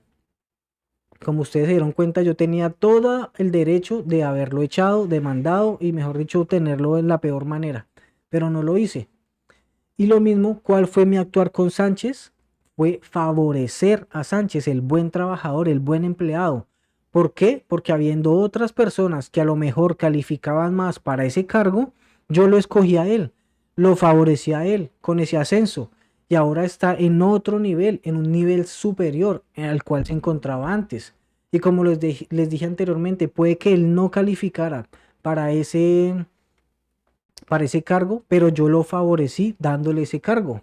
A: Como ustedes se dieron cuenta, yo tenía todo el derecho de haberlo echado, demandado y, mejor dicho, tenerlo en la peor manera. Pero no lo hice. Y lo mismo, ¿cuál fue mi actuar con Sánchez? Fue favorecer a Sánchez, el buen trabajador, el buen empleado. ¿Por qué? Porque habiendo otras personas que a lo mejor calificaban más para ese cargo, yo lo escogí a él, lo favorecí a él con ese ascenso y ahora está en otro nivel, en un nivel superior al cual se encontraba antes. Y como les dije anteriormente, puede que él no calificara para para ese cargo, pero yo lo favorecí dándole ese cargo.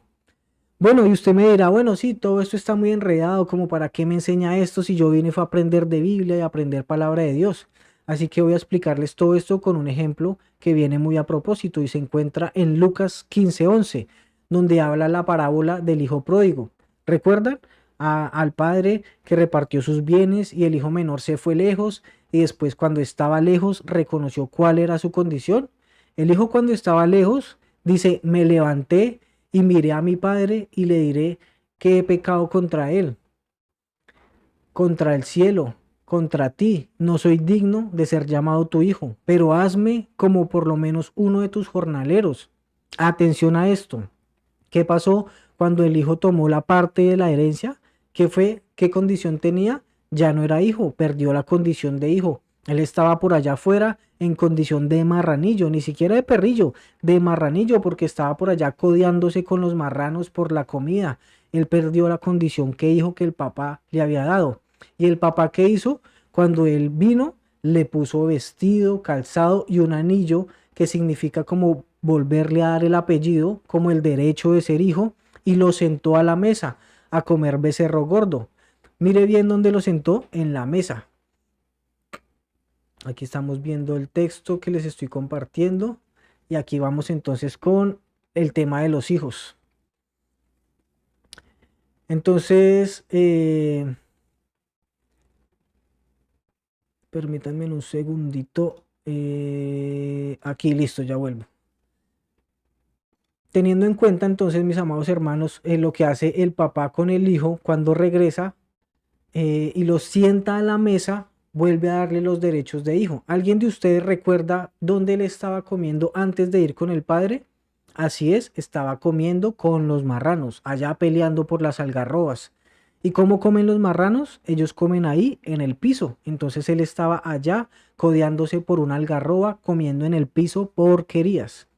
A: Bueno, y usted me dirá, bueno, sí, todo esto está muy enredado, como para qué me enseña esto si yo vine fue a aprender de Biblia y a aprender palabra de Dios. Así que voy a explicarles todo esto con un ejemplo que viene muy a propósito y se encuentra en Lucas 15:11, donde habla la parábola del hijo pródigo. ¿Recuerdan? Al padre que repartió sus bienes y el hijo menor se fue lejos y después cuando estaba lejos reconoció cuál era su condición. El hijo cuando estaba lejos dice, me levanté y miré a mi padre y le diré que he pecado contra él, contra el cielo, contra ti. No soy digno de ser llamado tu hijo, pero hazme como por lo menos uno de tus jornaleros. Atención a esto. ¿Qué pasó cuando el hijo tomó la parte de la herencia? ¿Qué fue? ¿Qué condición tenía? Ya no era hijo, perdió la condición de hijo. Él estaba por allá afuera en condición de marranillo, ni siquiera de perrillo, de marranillo, porque estaba por allá codeándose con los marranos por la comida. Él perdió la condición que dijo que el papá le había dado. ¿Y el papá qué hizo? Cuando él vino, le puso vestido, calzado y un anillo que significa como volverle a dar el apellido, como el derecho de ser hijo, y lo sentó a la mesa a comer becerro gordo. Mire bien dónde lo sentó, en la mesa. Aquí estamos viendo el texto que les estoy compartiendo y aquí vamos entonces con el tema de los hijos. Entonces, permítanme un segundito. Aquí listo, ya vuelvo. Teniendo en cuenta entonces, mis amados hermanos, lo que hace el papá con el hijo cuando regresa y lo sienta a la mesa, vuelve a darle los derechos de hijo. ¿Alguien de ustedes recuerda dónde él estaba comiendo antes de ir con el padre? Así es, estaba comiendo con los marranos, allá peleando por las algarrobas. ¿Y cómo comen los marranos? Ellos comen ahí, en el piso. Entonces él estaba allá codeándose por una algarroba, comiendo en el piso porquerías.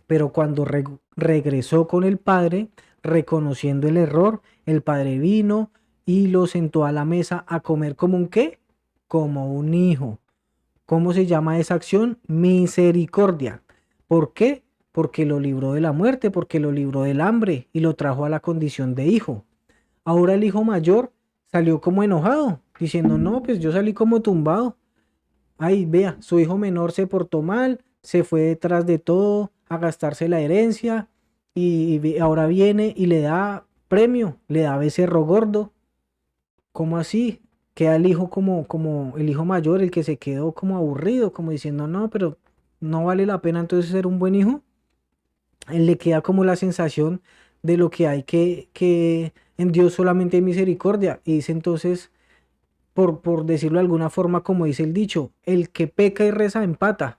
A: Pero cuando regresó con el padre, reconociendo el error, el padre vino y lo sentó a la mesa a comer como un qué, como un hijo. ¿Cómo se llama esa acción? Misericordia. ¿Por qué? Porque lo libró de la muerte, porque lo libró del hambre y lo trajo a la condición de hijo. Ahora el hijo mayor salió como enojado, diciendo, no, pues yo salí como tumbado. Ay, vea, su hijo menor se portó mal, se fue detrás de todo a gastarse la herencia y ahora viene y le da premio, le da becerro gordo. ¿Cómo así? Queda el hijo como el hijo mayor, el que se quedó como aburrido, como diciendo, no, pero no vale la pena entonces ser un buen hijo. Él le queda como la sensación de lo que hay que en Dios solamente hay misericordia. Y dice entonces, por decirlo de alguna forma, como dice el dicho, el que peca y reza empata.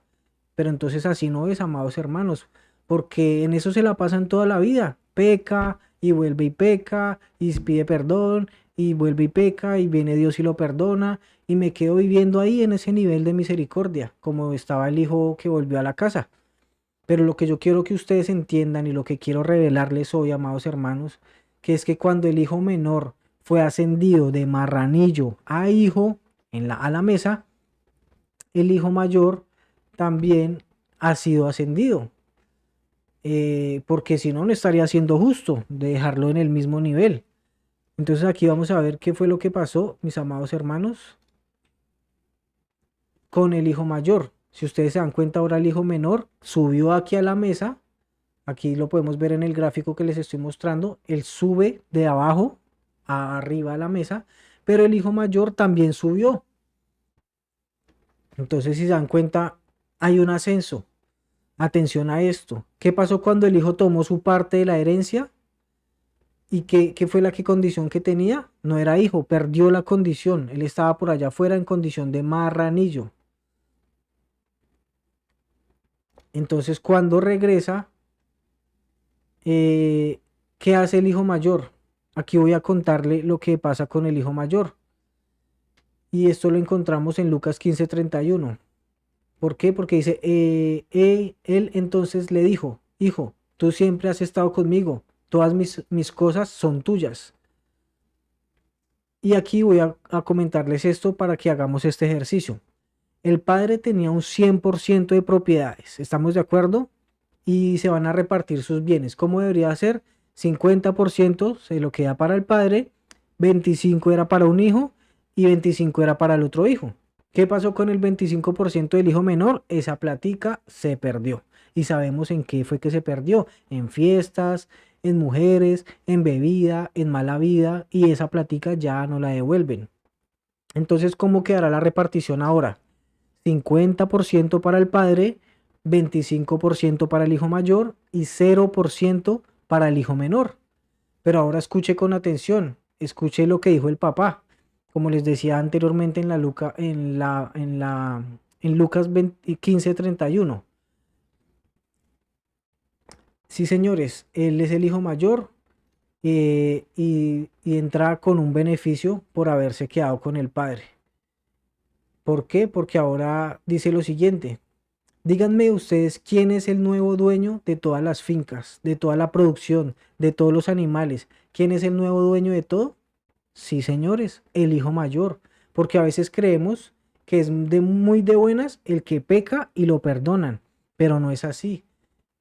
A: Pero entonces así no es, amados hermanos, porque en eso se la pasan toda la vida. Peca y vuelve y peca y pide perdón y vuelve y peca y viene Dios y lo perdona y me quedo viviendo ahí en ese nivel de misericordia, como estaba el hijo que volvió a la casa. Pero lo que yo quiero que ustedes entiendan y lo que quiero revelarles hoy, amados hermanos, que es que cuando el hijo menor fue ascendido de marranillo a hijo a la mesa, el hijo mayor también ha sido ascendido. Porque si no, no estaría siendo justo de dejarlo en el mismo nivel. Entonces aquí vamos a ver qué fue lo que pasó, mis amados hermanos, con el hijo mayor. Si ustedes se dan cuenta, ahora el hijo menor subió aquí a la mesa. Aquí lo podemos ver en el gráfico que les estoy mostrando. Él sube de abajo a arriba a la mesa, pero el hijo mayor también subió. Entonces, si se dan cuenta, hay un ascenso. Atención a esto. ¿Qué pasó cuando el hijo tomó su parte de la herencia? ¿Y qué fue la condición que tenía? No era hijo, perdió la condición. Él estaba por allá afuera en condición de marranillo. Entonces, cuando regresa, eh, ¿qué hace el hijo mayor? Aquí voy a contarle lo que pasa con el hijo mayor. Y esto lo encontramos en Lucas 15:31. ¿Por qué? Porque dice, él entonces le dijo, hijo, tú siempre has estado conmigo, todas mis cosas son tuyas. Y aquí voy a comentarles esto para que hagamos este ejercicio. El padre tenía un 100% de propiedades, ¿estamos de acuerdo? Y se van a repartir sus bienes. ¿Cómo debería ser? 50% se lo queda para el padre, 25 era para un hijo y 25 era para el otro hijo. ¿Qué pasó con el 25% del hijo menor? Esa platica se perdió. Y sabemos en qué fue que se perdió. En fiestas, en mujeres, en bebida, en mala vida. Y esa platica ya no la devuelven. Entonces, ¿cómo quedará la repartición ahora? 50% para el padre, 25% para el hijo mayor y 0% para el hijo menor. Pero ahora escuche con atención, escuche lo que dijo el papá. Como les decía anteriormente en Lucas 15:31. Sí, señores, él es el hijo mayor y entra con un beneficio por haberse quedado con el padre. ¿Por qué? Porque ahora dice lo siguiente. Díganme ustedes quién es el nuevo dueño de todas las fincas, de toda la producción, de todos los animales. ¿Quién es el nuevo dueño de todo? Sí, señores, el hijo mayor. Porque a veces creemos que es muy de buenas el que peca y lo perdonan, pero no es así.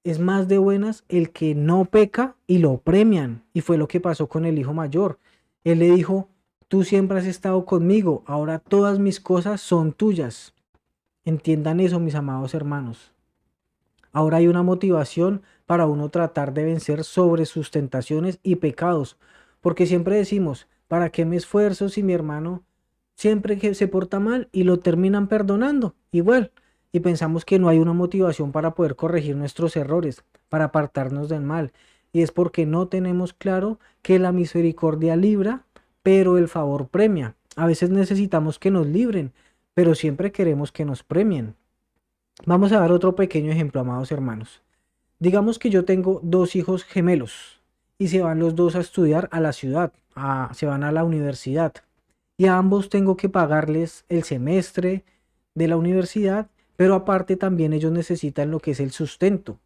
A: Es más de buenas el que no peca y lo premian. Y fue lo que pasó con el hijo mayor. Él le dijo, tú siempre has estado conmigo, ahora todas mis cosas son tuyas. Entiendan eso, mis amados hermanos. Ahora hay una motivación para uno tratar de vencer sobre sus tentaciones y pecados, porque siempre decimos, ¿para qué me esfuerzo si mi hermano siempre que se porta mal y lo terminan perdonando? Igual, y pensamos que no hay una motivación para poder corregir nuestros errores, para apartarnos del mal, y es porque no tenemos claro que la misericordia libra, pero el favor premia. A veces necesitamos que nos libren, pero siempre queremos que nos premien. Vamos a dar otro pequeño ejemplo, amados hermanos. Digamos que yo tengo dos hijos gemelos y se van los dos a estudiar a la ciudad, se van a la universidad. Y a ambos tengo que pagarles el semestre de la universidad, pero aparte también ellos necesitan lo que es el sustento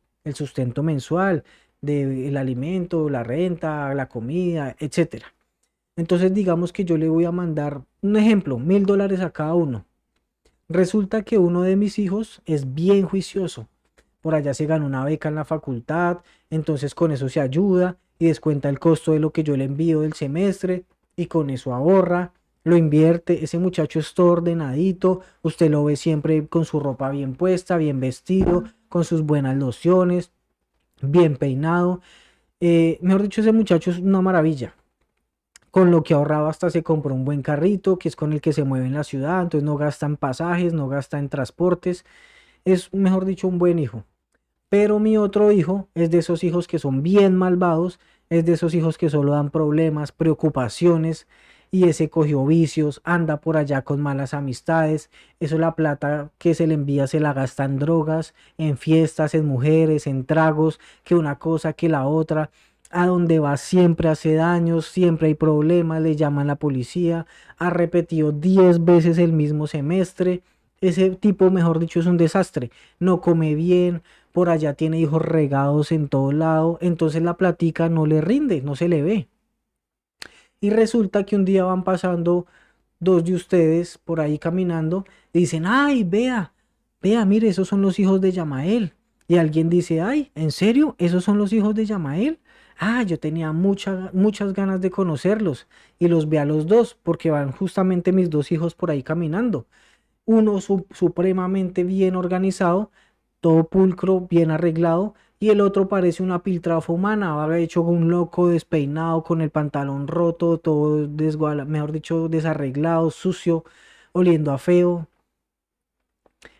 A: mensual del alimento, la renta, la comida, etcétera. Entonces digamos que yo le voy a mandar un ejemplo, $1000 a cada uno. Resulta que uno de mis hijos es bien juicioso. Por allá se ganó una beca en la facultad, entonces con eso se ayuda y descuenta el costo de lo que yo le envío del semestre y con eso ahorra, lo invierte. Ese muchacho es todo ordenadito, usted lo ve siempre con su ropa bien puesta, bien vestido, con sus buenas lociones, bien peinado. Mejor dicho, ese muchacho es una maravilla. Con lo que ahorraba hasta se compró un buen carrito, que es con el que se mueve en la ciudad, entonces no gasta en pasajes, no gasta en transportes. Es, mejor dicho, un buen hijo. Pero mi otro hijo es de esos hijos que son bien malvados, es de esos hijos que solo dan problemas, preocupaciones, y ese cogió vicios, anda por allá con malas amistades, eso la plata que se le envía se la gasta en drogas, en fiestas, en mujeres, en tragos, que una cosa, que la otra. A donde va siempre hace daños, siempre hay problemas, le llaman la policía, ha repetido 10 veces el mismo semestre. Ese tipo, mejor dicho, es un desastre. No come bien, por allá tiene hijos regados en todo lado, entonces la platica no le rinde, no se le ve. Y resulta que un día van pasando dos de ustedes por ahí caminando y dicen, ay, vea, mire, esos son los hijos de Yamael. Y alguien dice, ay, ¿en serio? ¿Esos son los hijos de Yamael? Ah, yo tenía muchas ganas de conocerlos y los ve a los dos porque van justamente mis dos hijos por ahí caminando. Uno supremamente bien organizado, todo pulcro, bien arreglado, y el otro parece una piltrafa humana, va hecho un loco despeinado, con el pantalón roto, todo mejor dicho, desarreglado, sucio, oliendo a feo.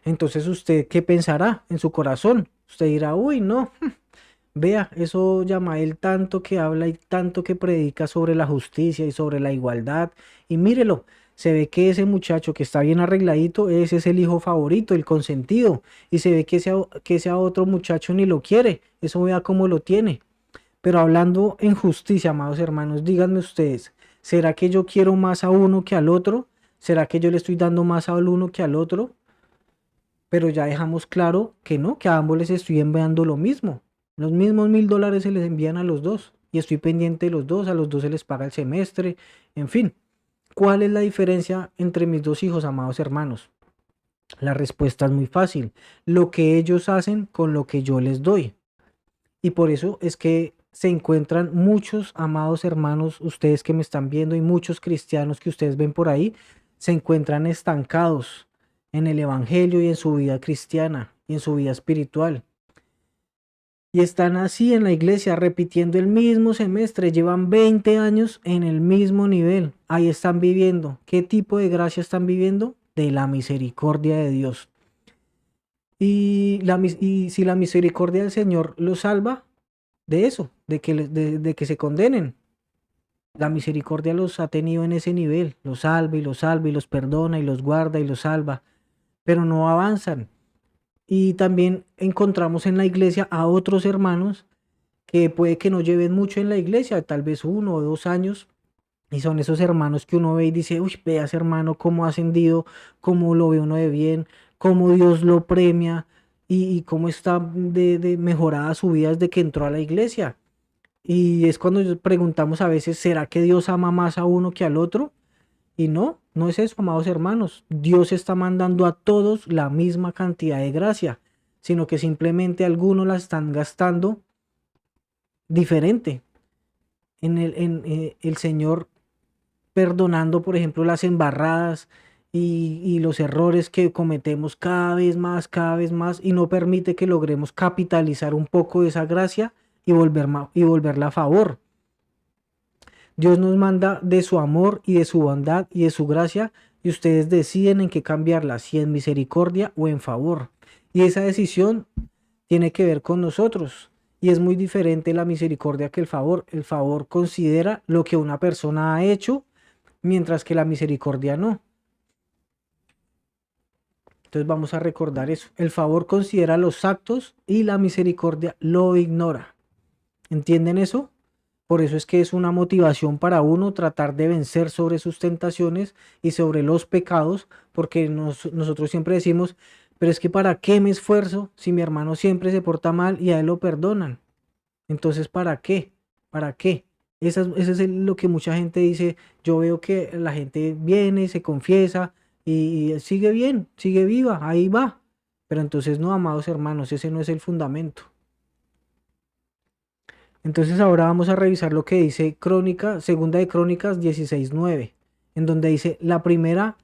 A: Entonces, ¿usted qué pensará en su corazón? Usted dirá, uy, no, vea, eso llama él tanto que habla y tanto que predica sobre la justicia y sobre la igualdad. Y mírelo, se ve que ese muchacho que está bien arregladito, ese es el hijo favorito, el consentido. Y se ve que ese otro muchacho ni lo quiere. Eso vea cómo lo tiene. Pero hablando en justicia, amados hermanos, díganme ustedes, ¿será que yo quiero más a uno que al otro? ¿Será que yo le estoy dando más al uno que al otro? Pero ya dejamos claro que no, que a ambos les estoy enviando lo mismo. Los mismos $1000 se les envían a los dos y estoy pendiente de los dos, a los dos se les paga el semestre, en fin. ¿Cuál es la diferencia entre mis dos hijos, amados hermanos? La respuesta es muy fácil. Lo que ellos hacen con lo que yo les doy. Y por eso es que se encuentran muchos amados hermanos, ustedes que me están viendo y muchos cristianos que ustedes ven por ahí, se encuentran estancados en el Evangelio y en su vida cristiana y en su vida espiritual. Y están así en la iglesia repitiendo el mismo semestre, llevan 20 años en el mismo nivel. Ahí están viviendo. ¿Qué tipo de gracia están viviendo? De la misericordia de Dios. Y si la misericordia del Señor los salva de eso, de que se condenen. La misericordia los ha tenido en ese nivel, los salva y los salva y los perdona y los guarda y los salva, pero no avanzan. Y también encontramos en la iglesia a otros hermanos que puede que no lleven mucho en la iglesia, tal vez 1 o 2 años, y son esos hermanos que uno ve y dice, uy, vea ese hermano cómo ha ascendido, cómo lo ve uno de bien, cómo Dios lo premia y cómo está de mejorada su vida desde que entró a la iglesia. Y es cuando preguntamos a veces, ¿será que Dios ama más a uno que al otro? Y no, no es eso, amados hermanos. Dios está mandando a todos la misma cantidad de gracia, sino que simplemente algunos la están gastando diferente. El Señor perdonando, por ejemplo, las embarradas y los errores que cometemos cada vez más, y no permite que logremos capitalizar un poco de esa gracia y volverla a favor. Dios nos manda de su amor y de su bondad y de su gracia y ustedes deciden en qué cambiarla, si en misericordia o en favor. Y esa decisión tiene que ver con nosotros. Y es muy diferente la misericordia que el favor. El favor considera lo que una persona ha hecho mientras que la misericordia no. Entonces vamos a recordar eso. El favor considera los actos y la misericordia lo ignora. ¿Entienden eso? Por eso es que es una motivación para uno tratar de vencer sobre sus tentaciones y sobre los pecados, porque nosotros siempre decimos, pero es que ¿para qué me esfuerzo si mi hermano siempre se porta mal y a él lo perdonan? Entonces, ¿para qué? ¿Para qué? Eso es lo que mucha gente dice. Yo veo que la gente viene, se confiesa y sigue bien, sigue viva, ahí va. Pero entonces no, amados hermanos, ese no es el fundamento. Entonces ahora vamos a revisar lo que dice Crónica, Segunda de Crónicas 16:9, en donde dice, la primera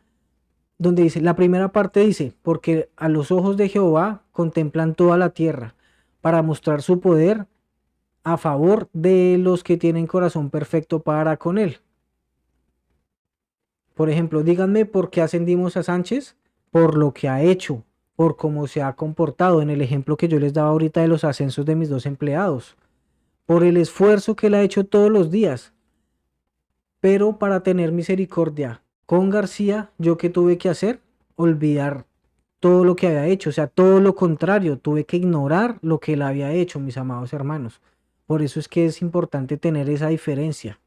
A: parte dice, porque a los ojos de Jehová contemplan toda la tierra, para mostrar su poder a favor de los que tienen corazón perfecto para con él. Por ejemplo, díganme por qué ascendimos a Sánchez, por lo que ha hecho, por cómo se ha comportado en el ejemplo que yo les daba ahorita de los ascensos de mis dos empleados, por el esfuerzo que él ha hecho todos los días. Pero para tener misericordia con García, ¿yo qué tuve que hacer? Olvidar todo lo que había hecho, o sea, todo lo contrario, tuve que ignorar lo que él había hecho, mis amados hermanos. Por eso es que es importante tener esa diferencia.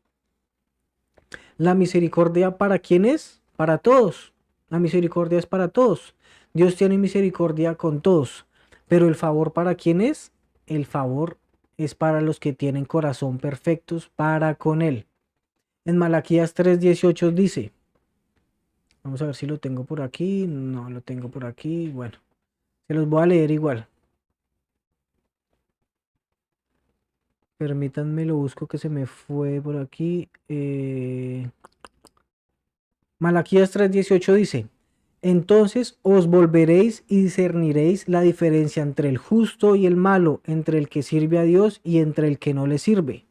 A: La misericordia, ¿para quién es? Para todos. La misericordia es para todos. Dios tiene misericordia con todos. Pero el favor, ¿para quién es? El favor es para los que tienen corazón perfectos para con él. En Malaquías 3:18 dice, vamos a ver si lo tengo por aquí, no lo tengo por aquí, bueno, se los voy a leer igual. Permítanme, lo busco que se me fue por aquí. Malaquías 3:18 dice, entonces os volveréis y discerniréis la diferencia entre el justo y el malo, entre el que sirve a Dios y entre el que no le sirve.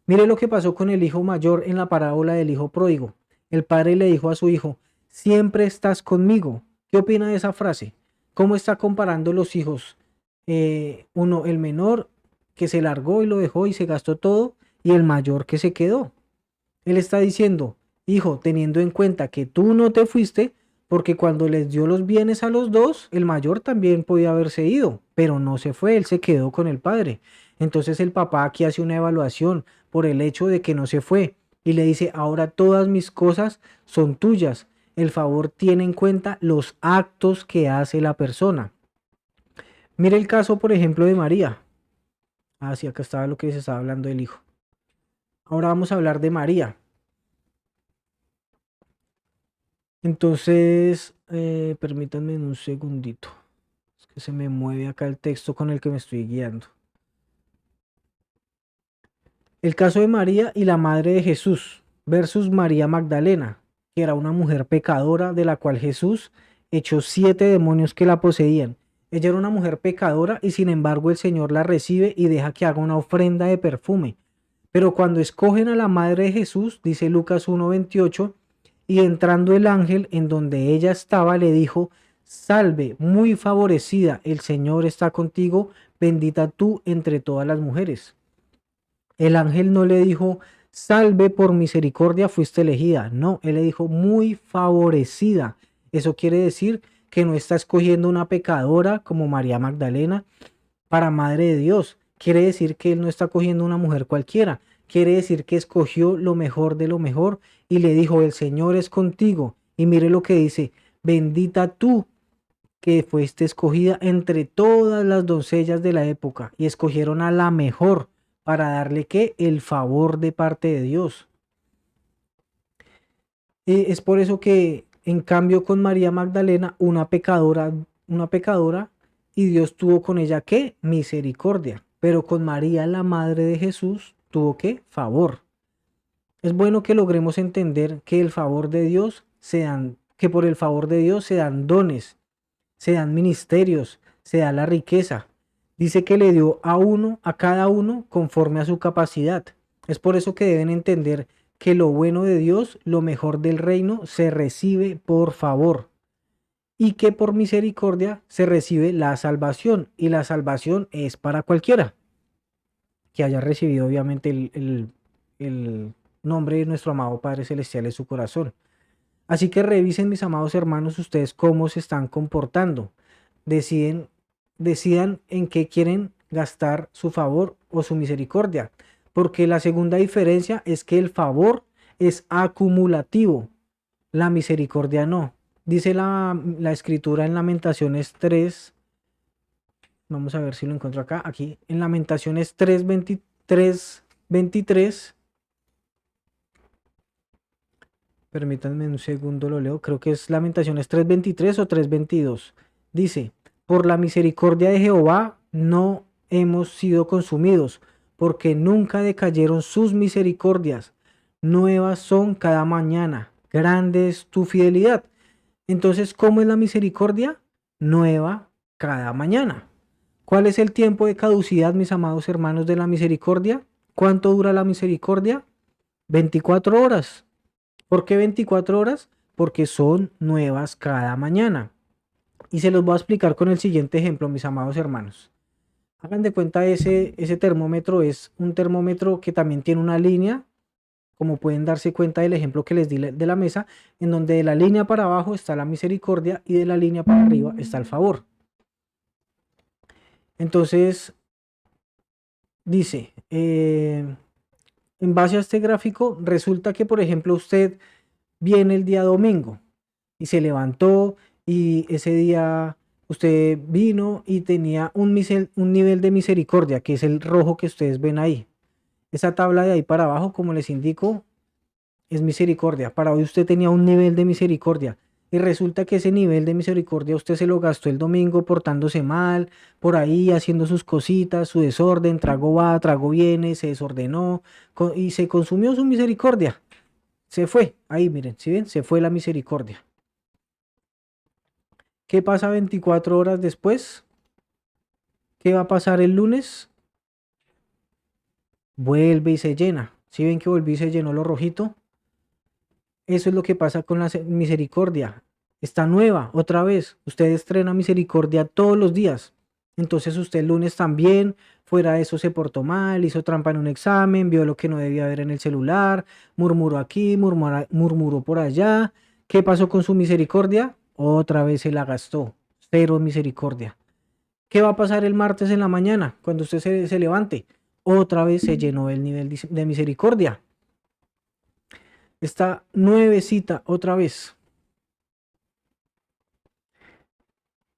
A: Mire lo que pasó con el hijo mayor en la parábola del hijo pródigo. El padre le dijo a su hijo, siempre estás conmigo. ¿Qué opina de esa frase? ¿Cómo está comparando los hijos? Uno, el menor que se largó y lo dejó y se gastó todo, y el mayor que se quedó. Él está diciendo, hijo, teniendo en cuenta que tú no te fuiste, porque cuando les dio los bienes a los dos, el mayor también podía haberse ido, pero no se fue, él se quedó con el padre. Entonces el papá aquí hace una evaluación por el hecho de que no se fue y le dice, ahora todas mis cosas son tuyas. El favor tiene en cuenta los actos que hace la persona. Mire el caso, por ejemplo, de María. Ah, sí, acá estaba lo que se estaba hablando del hijo. Ahora vamos a hablar de María. Entonces, permítanme un segundito. Es que se me mueve acá el texto con el que me estoy guiando. El caso de María y la madre de Jesús versus María Magdalena, que era una mujer pecadora de la cual Jesús echó 7 demonios que la poseían. Ella era una mujer pecadora y sin embargo el Señor la recibe y deja que haga una ofrenda de perfume. Pero cuando escogen a la madre de Jesús, dice Lucas 1:28, y entrando el ángel en donde ella estaba, le dijo, salve, muy favorecida, el Señor está contigo, bendita tú entre todas las mujeres. El ángel no le dijo, salve, por misericordia fuiste elegida. No, él le dijo, muy favorecida. Eso quiere decir que no está escogiendo una pecadora como María Magdalena para madre de Dios. Quiere decir que él no está cogiendo una mujer cualquiera. Quiere decir que escogió lo mejor de lo mejor y le dijo, el Señor es contigo. Y mire lo que dice, bendita tú que fuiste escogida entre todas las doncellas de la época y escogieron a la mejor para darle que el favor de parte de Dios. Es por eso que en cambio con María Magdalena, una pecadora, y Dios tuvo con ella qué misericordia, pero con María, la madre de Jesús, tuvo qué favor. Es bueno que logremos entender que el favor de Dios se dan, que por el favor de Dios se dan dones, se dan ministerios, se da la riqueza. Dice que le dio a uno, a cada uno, conforme a su capacidad. Es por eso que deben entender que lo bueno de Dios, lo mejor del reino, se recibe por favor y que por misericordia se recibe la salvación y la salvación es para cualquiera que haya recibido obviamente el nombre de nuestro amado Padre Celestial en su corazón. Así que revisen, mis amados hermanos, ustedes cómo se están comportando. Deciden, decidan en qué quieren gastar su favor o su misericordia. Porque la segunda diferencia es que el favor es acumulativo, la misericordia no. Dice la escritura en Lamentaciones 3. Vamos a ver si lo encuentro acá. Aquí en Lamentaciones 3:23. Permítanme un segundo, lo leo. Creo que es Lamentaciones 3:23 o 3:22. Dice, por la misericordia de Jehová no hemos sido consumidos, porque nunca decayeron sus misericordias. Nuevas son cada mañana. Grande es tu fidelidad. Entonces, ¿cómo es la misericordia? Nueva cada mañana. ¿Cuál es el tiempo de caducidad, mis amados hermanos, de la misericordia? ¿Cuánto dura la misericordia? 24 horas. ¿Por qué 24 horas? Porque son nuevas cada mañana. Y se los voy a explicar con el siguiente ejemplo, mis amados hermanos. Hagan de cuenta, ese termómetro es un termómetro que también tiene una línea, como pueden darse cuenta del ejemplo que les di de la mesa, en donde de la línea para abajo está la misericordia y de la línea para arriba está el favor. Entonces, dice, en base a este gráfico, resulta que, por ejemplo, usted viene el día domingo y se levantó y ese día usted vino y tenía un nivel de misericordia, que es el rojo que ustedes ven ahí. Esa tabla de ahí para abajo, como les indico, es misericordia. Para hoy usted tenía un nivel de misericordia. Y resulta que ese nivel de misericordia usted se lo gastó el domingo portándose mal, por ahí haciendo sus cositas, su desorden, trago va, trago viene, se desordenó y se consumió su misericordia. Se fue. Ahí miren, ¿sí ven? Se fue la misericordia. ¿Qué pasa 24 horas después? ¿Qué va a pasar el lunes? Vuelve y se llena. ¿Sí ven que volvió y se llenó lo rojito? Eso es lo que pasa con la misericordia. Está nueva, otra vez. Usted estrena misericordia todos los días. Entonces usted el lunes también, fuera de eso, se portó mal, hizo trampa en un examen, vio lo que no debía ver en el celular, murmuró aquí, murmuró por allá. ¿Qué pasó con su misericordia? Otra vez se la gastó. Cero misericordia. ¿Qué va a pasar el martes en la mañana cuando usted se levante? Otra vez se llenó el nivel de misericordia. Está nuevecita otra vez.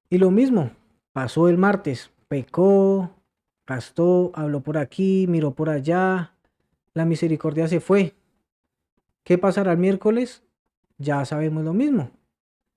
A: Y lo mismo, pasó el martes, pecó, gastó, habló por aquí, miró por allá, la misericordia se fue. ¿Qué pasará el miércoles? Ya sabemos lo mismo.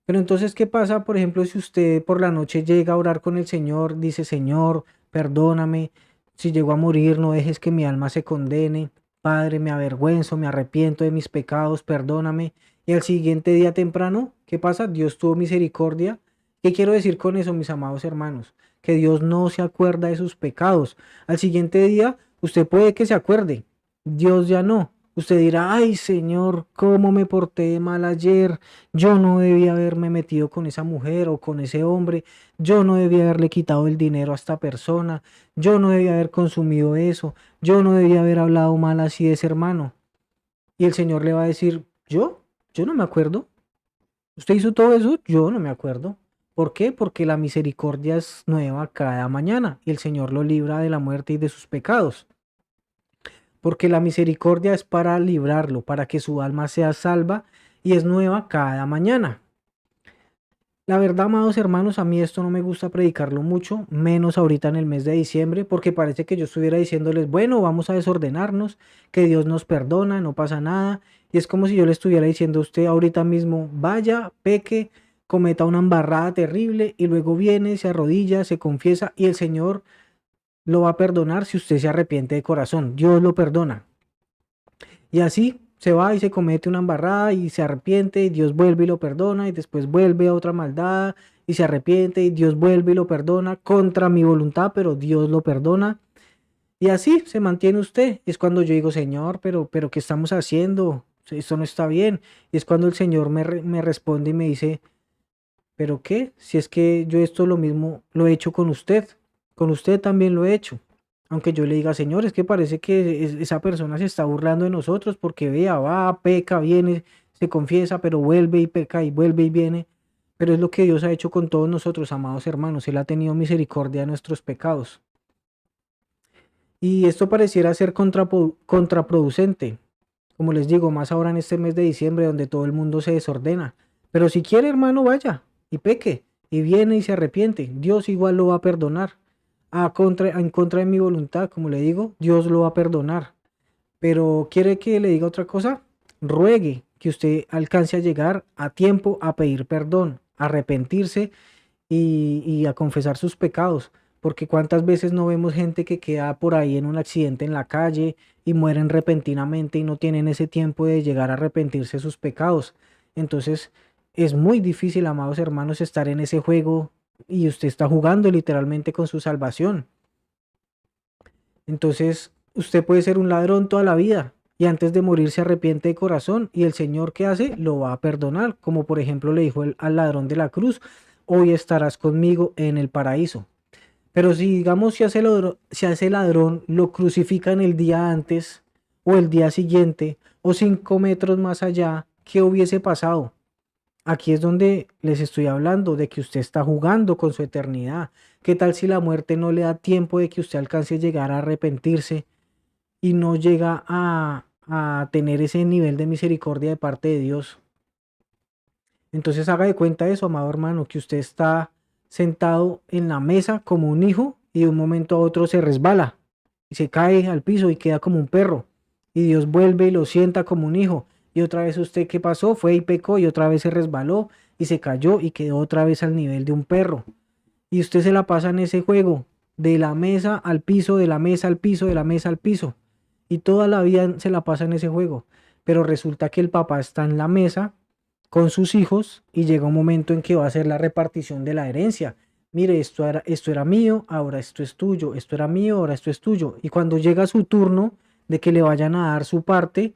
A: Pero entonces, ¿qué pasa, por ejemplo, si usted por la noche llega a orar con el Señor, dice, Señor, perdóname, si llego a morir, no dejes que mi alma se condene, Padre, me avergüenzo, me arrepiento de mis pecados, perdóname. Y al siguiente día temprano, ¿qué pasa? Dios tuvo misericordia. ¿Qué quiero decir con eso, mis amados hermanos? Que Dios no se acuerda de sus pecados. Al siguiente día, usted puede que se acuerde, Dios ya no. Usted dirá, ay Señor, ¿cómo me porté mal ayer? Yo no debía haberme metido con esa mujer o con ese hombre. Yo no debía haberle quitado el dinero a esta persona. Yo no debía haber consumido eso. Yo no debía haber hablado mal así de ese hermano. Y el Señor le va a decir, yo no me acuerdo. ¿Usted hizo todo eso? Yo no me acuerdo. ¿Por qué? Porque la misericordia es nueva cada mañana y el Señor lo libra de la muerte y de sus pecados. Porque la misericordia es para librarlo, para que su alma sea salva y es nueva cada mañana. La verdad, amados hermanos, a mí esto no me gusta predicarlo mucho, menos ahorita en el mes de diciembre, porque parece que yo estuviera diciéndoles, bueno, vamos a desordenarnos, que Dios nos perdona, no pasa nada. Y es como si yo le estuviera diciendo a usted ahorita mismo, vaya, peque, cometa una embarrada terrible y luego viene, se arrodilla, se confiesa y el Señor lo va a perdonar si usted se arrepiente de corazón. Dios lo perdona. Y así se va y se comete una embarrada y se arrepiente y Dios vuelve y lo perdona y después vuelve a otra maldad y se arrepiente y Dios vuelve y lo perdona contra mi voluntad, pero Dios lo perdona. Y así se mantiene usted. Es cuando yo digo, Señor, pero ¿qué estamos haciendo? Esto no está bien. Y es cuando el Señor me responde y me dice, ¿pero qué? Si es que yo esto lo mismo lo he hecho con usted también lo he hecho. Aunque yo le diga, Señor, es que parece que esa persona se está burlando de nosotros porque vea, va, peca, viene, se confiesa, pero vuelve y peca y vuelve y viene. Pero es lo que Dios ha hecho con todos nosotros, amados hermanos. Él ha tenido misericordia de nuestros pecados. Y esto pareciera ser contraproducente, como les digo, más ahora en este mes de diciembre donde todo el mundo se desordena. Pero si quiere, hermano, vaya y peque y viene y se arrepiente. Dios igual lo va a perdonar. En contra de mi voluntad, como le digo, Dios lo va a perdonar. Pero quiere que le diga otra cosa, ruegue que usted alcance a llegar a tiempo a pedir perdón, a arrepentirse y a confesar sus pecados, porque cuántas veces no vemos gente que queda por ahí en un accidente en la calle y mueren repentinamente y no tienen ese tiempo de llegar a arrepentirse de sus pecados. Entonces es muy difícil, amados hermanos, estar en ese juego y usted está jugando literalmente con su salvación. Entonces usted puede ser un ladrón toda la vida. Y antes de morir se arrepiente de corazón y el Señor que hace lo va a perdonar, como por ejemplo le dijo al ladrón de la cruz, hoy estarás conmigo en el paraíso. Pero si digamos si a ese ladrón lo crucifican el día antes o el día siguiente o 5 metros más allá, ¿qué hubiese pasado? Aquí es donde les estoy hablando de que usted está jugando con su eternidad. ¿Qué tal si la muerte no le da tiempo de que usted alcance a llegar a arrepentirse y no llega a tener ese nivel de misericordia de parte de Dios? Entonces haga de cuenta eso, amado hermano, que usted está sentado en la mesa como un hijo y de un momento a otro se resbala y se cae al piso y queda como un perro. Y Dios vuelve y lo sienta como un hijo. Y otra vez usted, ¿qué pasó? Fue y pecó y otra vez se resbaló y se cayó y quedó otra vez al nivel de un perro. Y usted se la pasa en ese juego, de la mesa al piso, de la mesa al piso, de la mesa al piso. Y toda la vida se la pasa en ese juego. Pero resulta que el papá está en la mesa con sus hijos y llega un momento en que va a hacer la repartición de la herencia. Mire, esto era mío, ahora esto es tuyo, esto era mío, ahora esto es tuyo. Y cuando llega su turno de que le vayan a dar su parte,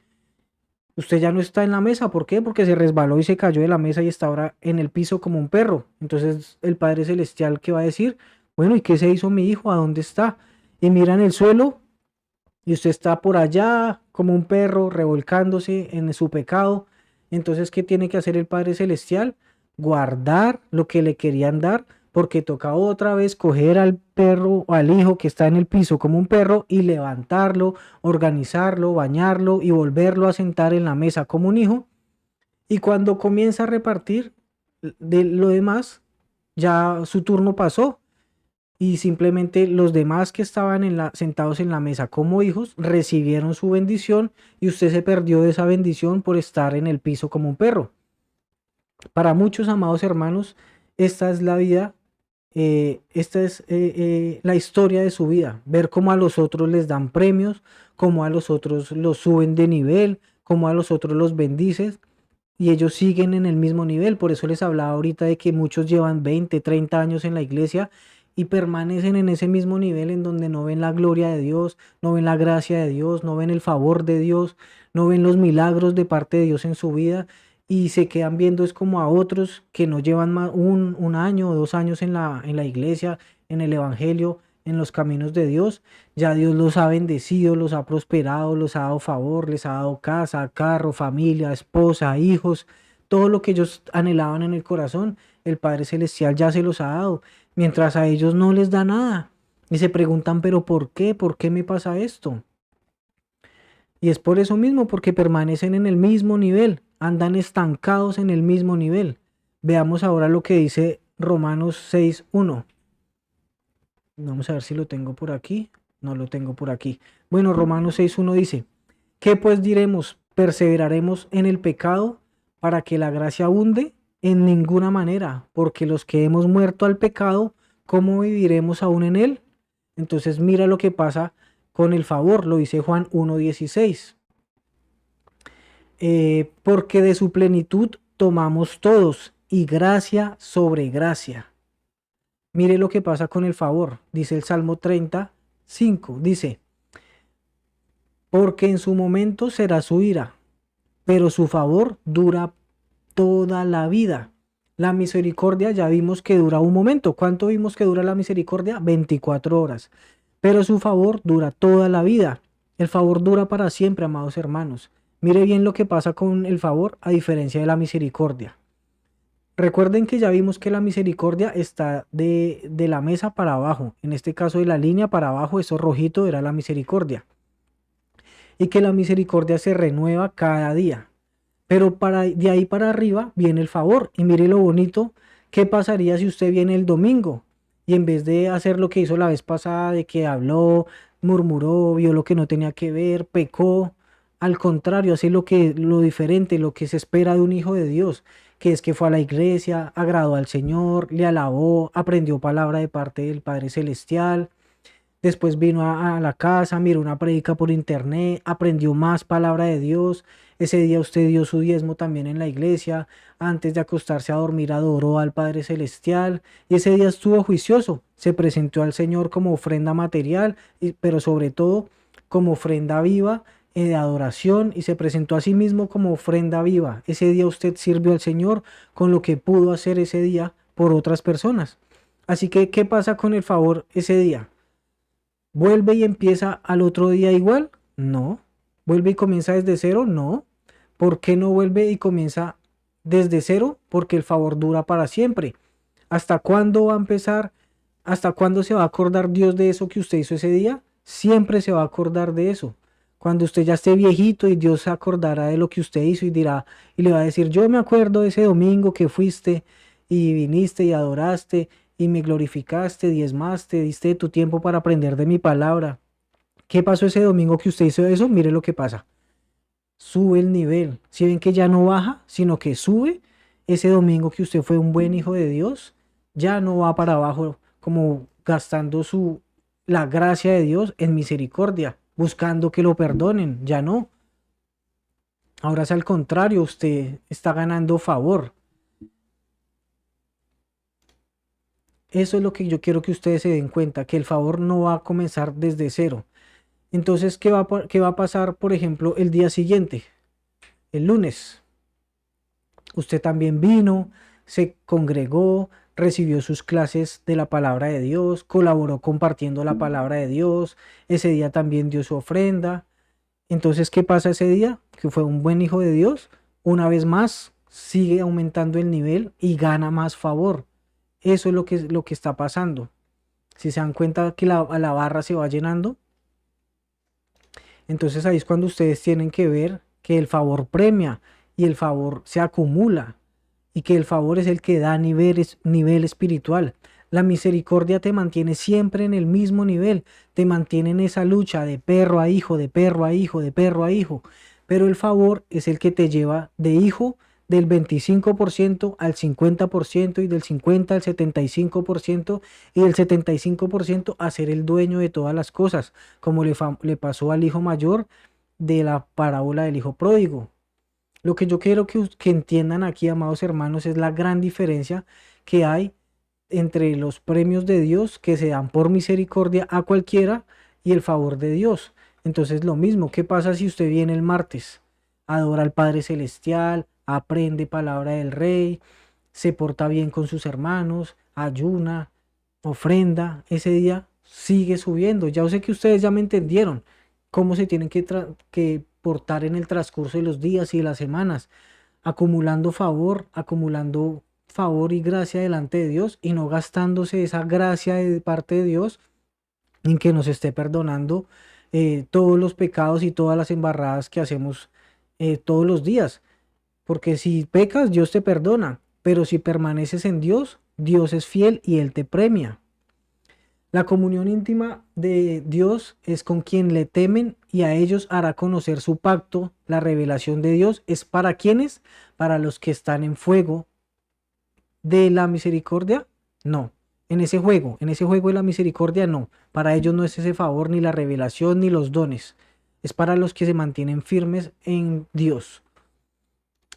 A: usted ya no está en la mesa. ¿Por qué? Porque se resbaló y se cayó de la mesa y está ahora en el piso como un perro. Entonces el Padre Celestial, ¿qué va a decir? Bueno, ¿y qué se hizo mi hijo? ¿A dónde está? Y mira en el suelo y usted está por allá como un perro revolcándose en su pecado. Entonces, ¿qué tiene que hacer el Padre Celestial? Guardar lo que le querían dar, porque toca otra vez coger al perro o al hijo que está en el piso como un perro y levantarlo, organizarlo, bañarlo y volverlo a sentar en la mesa como un hijo. Y cuando comienza a repartir de lo demás, ya su turno pasó y simplemente los demás que estaban sentados en la mesa como hijos recibieron su bendición y usted se perdió de esa bendición por estar en el piso como un perro. Para muchos, amados hermanos, esta es la vida, esta es la historia de su vida, ver cómo a los otros les dan premios, cómo a los otros los suben de nivel, cómo a los otros los bendices y ellos siguen en el mismo nivel. Por eso les hablaba ahorita de que muchos llevan 20, 30 años en la iglesia y permanecen en ese mismo nivel en donde no ven la gloria de Dios, no ven la gracia de Dios, no ven el favor de Dios, no ven los milagros de parte de Dios en su vida y se quedan viendo es como a otros que no llevan más un año o 2 años en la iglesia, en el evangelio, en los caminos de Dios. Ya Dios los ha bendecido, los ha prosperado, los ha dado favor, les ha dado casa, carro, familia, esposa, hijos, todo lo que ellos anhelaban en el corazón, el Padre Celestial ya se los ha dado, mientras a ellos no les da nada. Y se preguntan, pero ¿por qué? ¿Por qué me pasa esto? Y es por eso mismo, porque permanecen en el mismo nivel, andan estancados en el mismo nivel. Veamos ahora lo que dice Romanos 6:1. Vamos a ver si lo tengo por aquí. No lo tengo por aquí. Bueno, Romanos 6:1 dice, ¿qué pues diremos? ¿Perseveraremos en el pecado para que la gracia abunde? En ninguna manera, porque los que hemos muerto al pecado, ¿cómo viviremos aún en él? Entonces mira lo que pasa con el favor, lo dice Juan 1:16. Porque de su plenitud tomamos todos y gracia sobre gracia. Mire lo que pasa con el favor, dice el Salmo 35, dice, porque en su momento será su ira, pero su favor dura toda la vida. La misericordia ya vimos que dura un momento. ¿Cuánto vimos que dura la misericordia? 24 horas. pero su favor dura toda la vida. El favor dura para siempre, amados hermanos. Mire bien lo que pasa con el favor a diferencia de la misericordia. Recuerden que ya vimos que la misericordia está de la mesa para abajo. En este caso de la línea para abajo, eso rojito era la misericordia. Y que la misericordia se renueva cada día. Pero de ahí para arriba viene el favor. Y mire lo bonito, ¿qué pasaría si usted viene el domingo? Y en vez de hacer lo que hizo la vez pasada, de que habló, murmuró, vio lo que no tenía que ver, pecó, al contrario, hace lo diferente, lo que se espera de un hijo de Dios, que es que fue a la iglesia, agradó al Señor, le alabó, aprendió palabra de parte del Padre Celestial. Después vino a la casa, miró una predica por internet, aprendió más palabra de Dios. Ese día usted dio su diezmo también en la iglesia. Antes de acostarse a dormir adoró al Padre Celestial. Y ese día estuvo juicioso. Se presentó al Señor como ofrenda material, pero sobre todo como ofrenda viva de adoración. Y se presentó a sí mismo como ofrenda viva. Ese día usted sirvió al Señor con lo que pudo hacer ese día por otras personas. Así que, ¿qué pasa con el favor ese día? ¿Vuelve y empieza al otro día igual? No. ¿Vuelve y comienza desde cero? No. ¿Por qué no vuelve y comienza desde cero? Porque el favor dura para siempre. ¿Hasta cuándo va a empezar? ¿Hasta cuándo se va a acordar Dios de eso que usted hizo ese día? Siempre se va a acordar de eso. Cuando usted ya esté viejito y Dios se acordará de lo que usted hizo y dirá, y le va a decir, yo me acuerdo de ese domingo que fuiste y viniste y adoraste y me glorificaste, diezmaste, diste tu tiempo para aprender de mi palabra. ¿Qué pasó ese domingo que usted hizo eso? Mire lo que pasa. Sube el nivel. Si ven que ya no baja, sino que sube, ese domingo que usted fue un buen hijo de Dios, ya no va para abajo como gastando la gracia de Dios en misericordia, buscando que lo perdonen. Ya no. Ahora es al contrario, usted está ganando favor. Eso es lo que yo quiero que ustedes se den cuenta, que el favor no va a comenzar desde cero. Entonces, qué va a pasar, por ejemplo, el día siguiente, el lunes? Usted también vino, se congregó, recibió sus clases de la palabra de Dios, colaboró compartiendo la palabra de Dios, ese día también dio su ofrenda. Entonces, ¿qué pasa ese día? Que fue un buen hijo de Dios, una vez más sigue aumentando el nivel y gana más favor. Eso es lo que está pasando. Si se dan cuenta que la barra se va llenando, entonces ahí es cuando ustedes tienen que ver que el favor premia y el favor se acumula y que el favor es el que da nivel espiritual. La misericordia te mantiene siempre en el mismo nivel, te mantiene en esa lucha de perro a hijo, de perro a hijo, de perro a hijo. Pero el favor es el que te lleva de hijo del 25% al 50% y del 50 al 75% y del 75% a ser el dueño de todas las cosas, como le pasó al hijo mayor de la parábola del hijo pródigo. Lo que yo quiero que entiendan aquí, amados hermanos, es la gran diferencia que hay entre los premios de Dios que se dan por misericordia a cualquiera y el favor de Dios. Entonces, lo mismo, ¿qué pasa si usted viene el martes? Adora al Padre Celestial, aprende palabra del Rey, se porta bien con sus hermanos, ayuna, ofrenda, ese día sigue subiendo. Ya sé que ustedes ya me entendieron cómo se tienen que portar en el transcurso de los días y de las semanas, acumulando favor y gracia delante de Dios y no gastándose esa gracia de parte de Dios en que nos esté perdonando todos los pecados y todas las embarradas que hacemos todos los días. Porque si pecas, Dios te perdona, pero si permaneces en Dios, Dios es fiel y Él te premia. La comunión íntima de Dios es con quien le temen y a ellos hará conocer su pacto. La revelación de Dios es para quienes, para los que están en fuego de la misericordia, no. En ese juego de la misericordia, no. Para ellos no es ese favor, ni la revelación, ni los dones. Es para los que se mantienen firmes en Dios.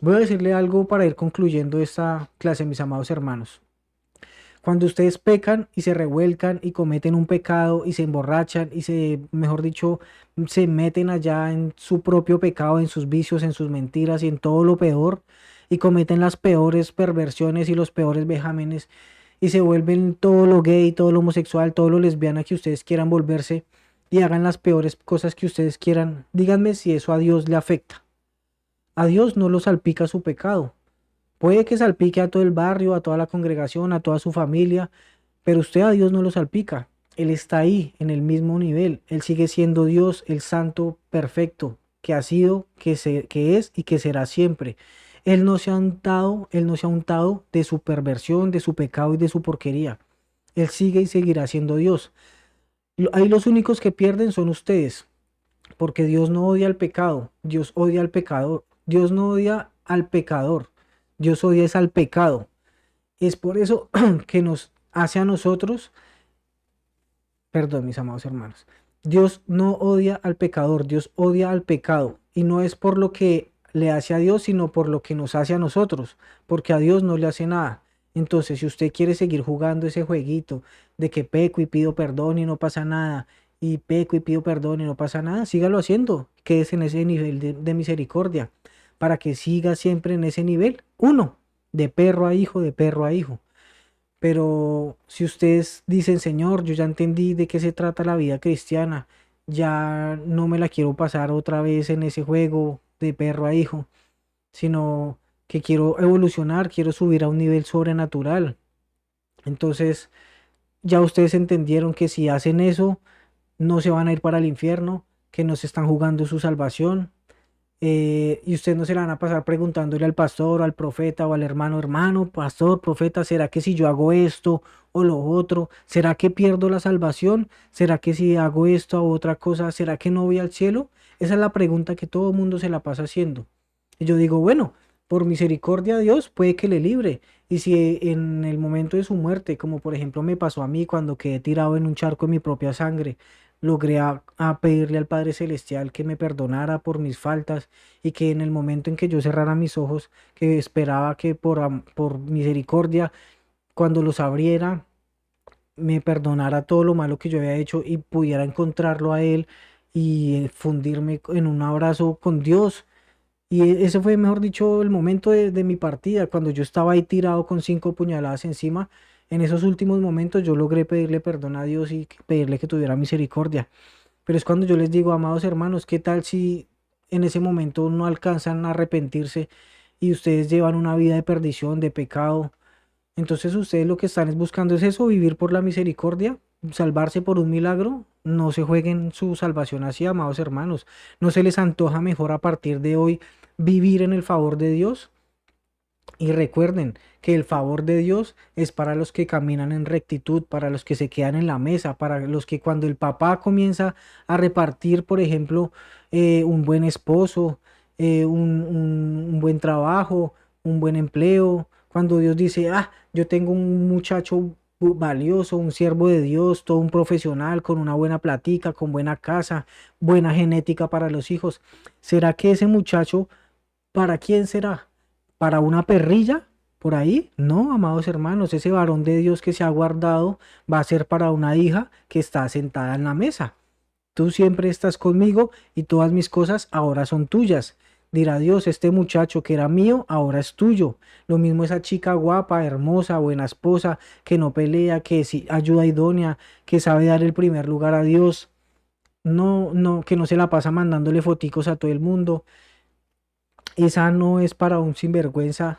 A: Voy a decirle algo para ir concluyendo esta clase, mis amados hermanos. Cuando ustedes pecan y se revuelcan y cometen un pecado y se emborrachan y mejor dicho, se meten allá en su propio pecado, en sus vicios, en sus mentiras y en todo lo peor y cometen las peores perversiones y los peores vejámenes y se vuelven todo lo gay, todo lo homosexual, todo lo lesbiana que ustedes quieran volverse y hagan las peores cosas que ustedes quieran, díganme si eso a Dios le afecta. A Dios no lo salpica su pecado. Puede que salpique a todo el barrio, a toda la congregación, a toda su familia, pero usted a Dios no lo salpica. Él está ahí, en el mismo nivel. Él sigue siendo Dios, el santo perfecto, que ha sido, que es y que será siempre. Él no se ha untado de su perversión, de su pecado y de su porquería. Él sigue y seguirá siendo Dios. Ahí los únicos que pierden son ustedes, porque Dios no odia al pecado, Dios odia al pecador. Dios no odia al pecador, Dios odia es al pecado. Es por eso que nos hace a nosotros, perdón, mis amados hermanos, Dios no odia al pecador, Dios odia al pecado. Y no es por lo que le hace a Dios, sino por lo que nos hace a nosotros, porque a Dios no le hace nada. Entonces, si usted quiere seguir jugando ese jueguito de que peco y pido perdón y no pasa nada, y peco y pido perdón y no pasa nada, sígalo haciendo, quédese en ese nivel de misericordia, para que siga siempre en ese nivel, uno, de perro a hijo, de perro a hijo. Pero si ustedes dicen, Señor, yo ya entendí de qué se trata la vida cristiana, ya no me la quiero pasar otra vez en ese juego de perro a hijo, sino que quiero evolucionar, quiero subir a un nivel sobrenatural. Entonces, ya ustedes entendieron que si hacen eso, no se van a ir para el infierno, que no se están jugando su salvación, y ustedes no se la van a pasar preguntándole al pastor, o al profeta o al hermano, hermano, pastor, profeta, ¿será que si yo hago esto o lo otro, será que pierdo la salvación? ¿Será que si hago esto o otra cosa, será que no voy al cielo? Esa es la pregunta que todo el mundo se la pasa haciendo. Y yo digo, bueno, por misericordia de Dios puede que le libre. Y si en el momento de su muerte, como por ejemplo me pasó a mí cuando quedé tirado en un charco de mi propia sangre, logré a pedirle al Padre Celestial que me perdonara por mis faltas y que en el momento en que yo cerrara mis ojos, que esperaba que por misericordia, cuando los abriera, me perdonara todo lo malo que yo había hecho y pudiera encontrarlo a Él y fundirme en un abrazo con Dios. Y ese fue, mejor dicho, el momento de mi partida, cuando yo estaba ahí tirado con 5 puñaladas encima. En esos últimos momentos yo logré pedirle perdón a Dios y pedirle que tuviera misericordia. Pero es cuando yo les digo, amados hermanos, ¿qué tal si en ese momento no alcanzan a arrepentirse y ustedes llevan una vida de perdición, de pecado? Entonces ustedes lo que están es buscando es eso, vivir por la misericordia, salvarse por un milagro. No se jueguen su salvación así, amados hermanos. ¿No se les antoja mejor a partir de hoy vivir en el favor de Dios? Y recuerden que el favor de Dios es para los que caminan en rectitud, para los que se quedan en la mesa, para los que cuando el papá comienza a repartir, por ejemplo, un buen esposo, un buen trabajo, un buen empleo, cuando Dios dice, ah, yo tengo un muchacho valioso, un siervo de Dios, todo un profesional con una buena platica, con buena casa, buena genética para los hijos, ¿será que ese muchacho, para quién será? ¿Para una perrilla por ahí? No, amados hermanos, ese varón de Dios que se ha guardado va a ser para una hija que está sentada en la mesa. Tú siempre estás conmigo y todas mis cosas ahora son tuyas. Dirá Dios, este muchacho que era mío, ahora es tuyo. Lo mismo esa chica guapa, hermosa, buena esposa, que no pelea, que sí ayuda idónea, que sabe dar el primer lugar a Dios. No, no, que no se la pasa mandándole foticos a todo el mundo. Esa no es para un sinvergüenza,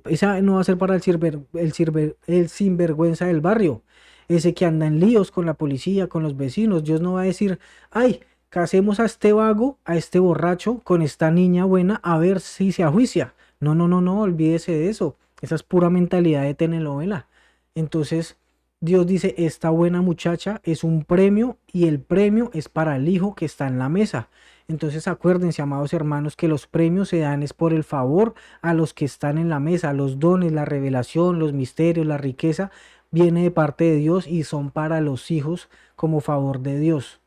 A: esa no va a ser para el sinvergüenza del barrio, ese que anda en líos con la policía, con los vecinos. Dios no va a decir, ay, casemos a este vago, a este borracho, con esta niña buena, a ver si se ajuicia. No, no, no, no, olvídese de eso. Esa es pura mentalidad de telenovela. Entonces, Dios dice, esta buena muchacha es un premio y el premio es para el hijo que está en la mesa. Entonces acuérdense, amados hermanos, que los premios se dan es por el favor a los que están en la mesa, los dones, la revelación, los misterios, la riqueza, viene de parte de Dios y son para los hijos como favor de Dios.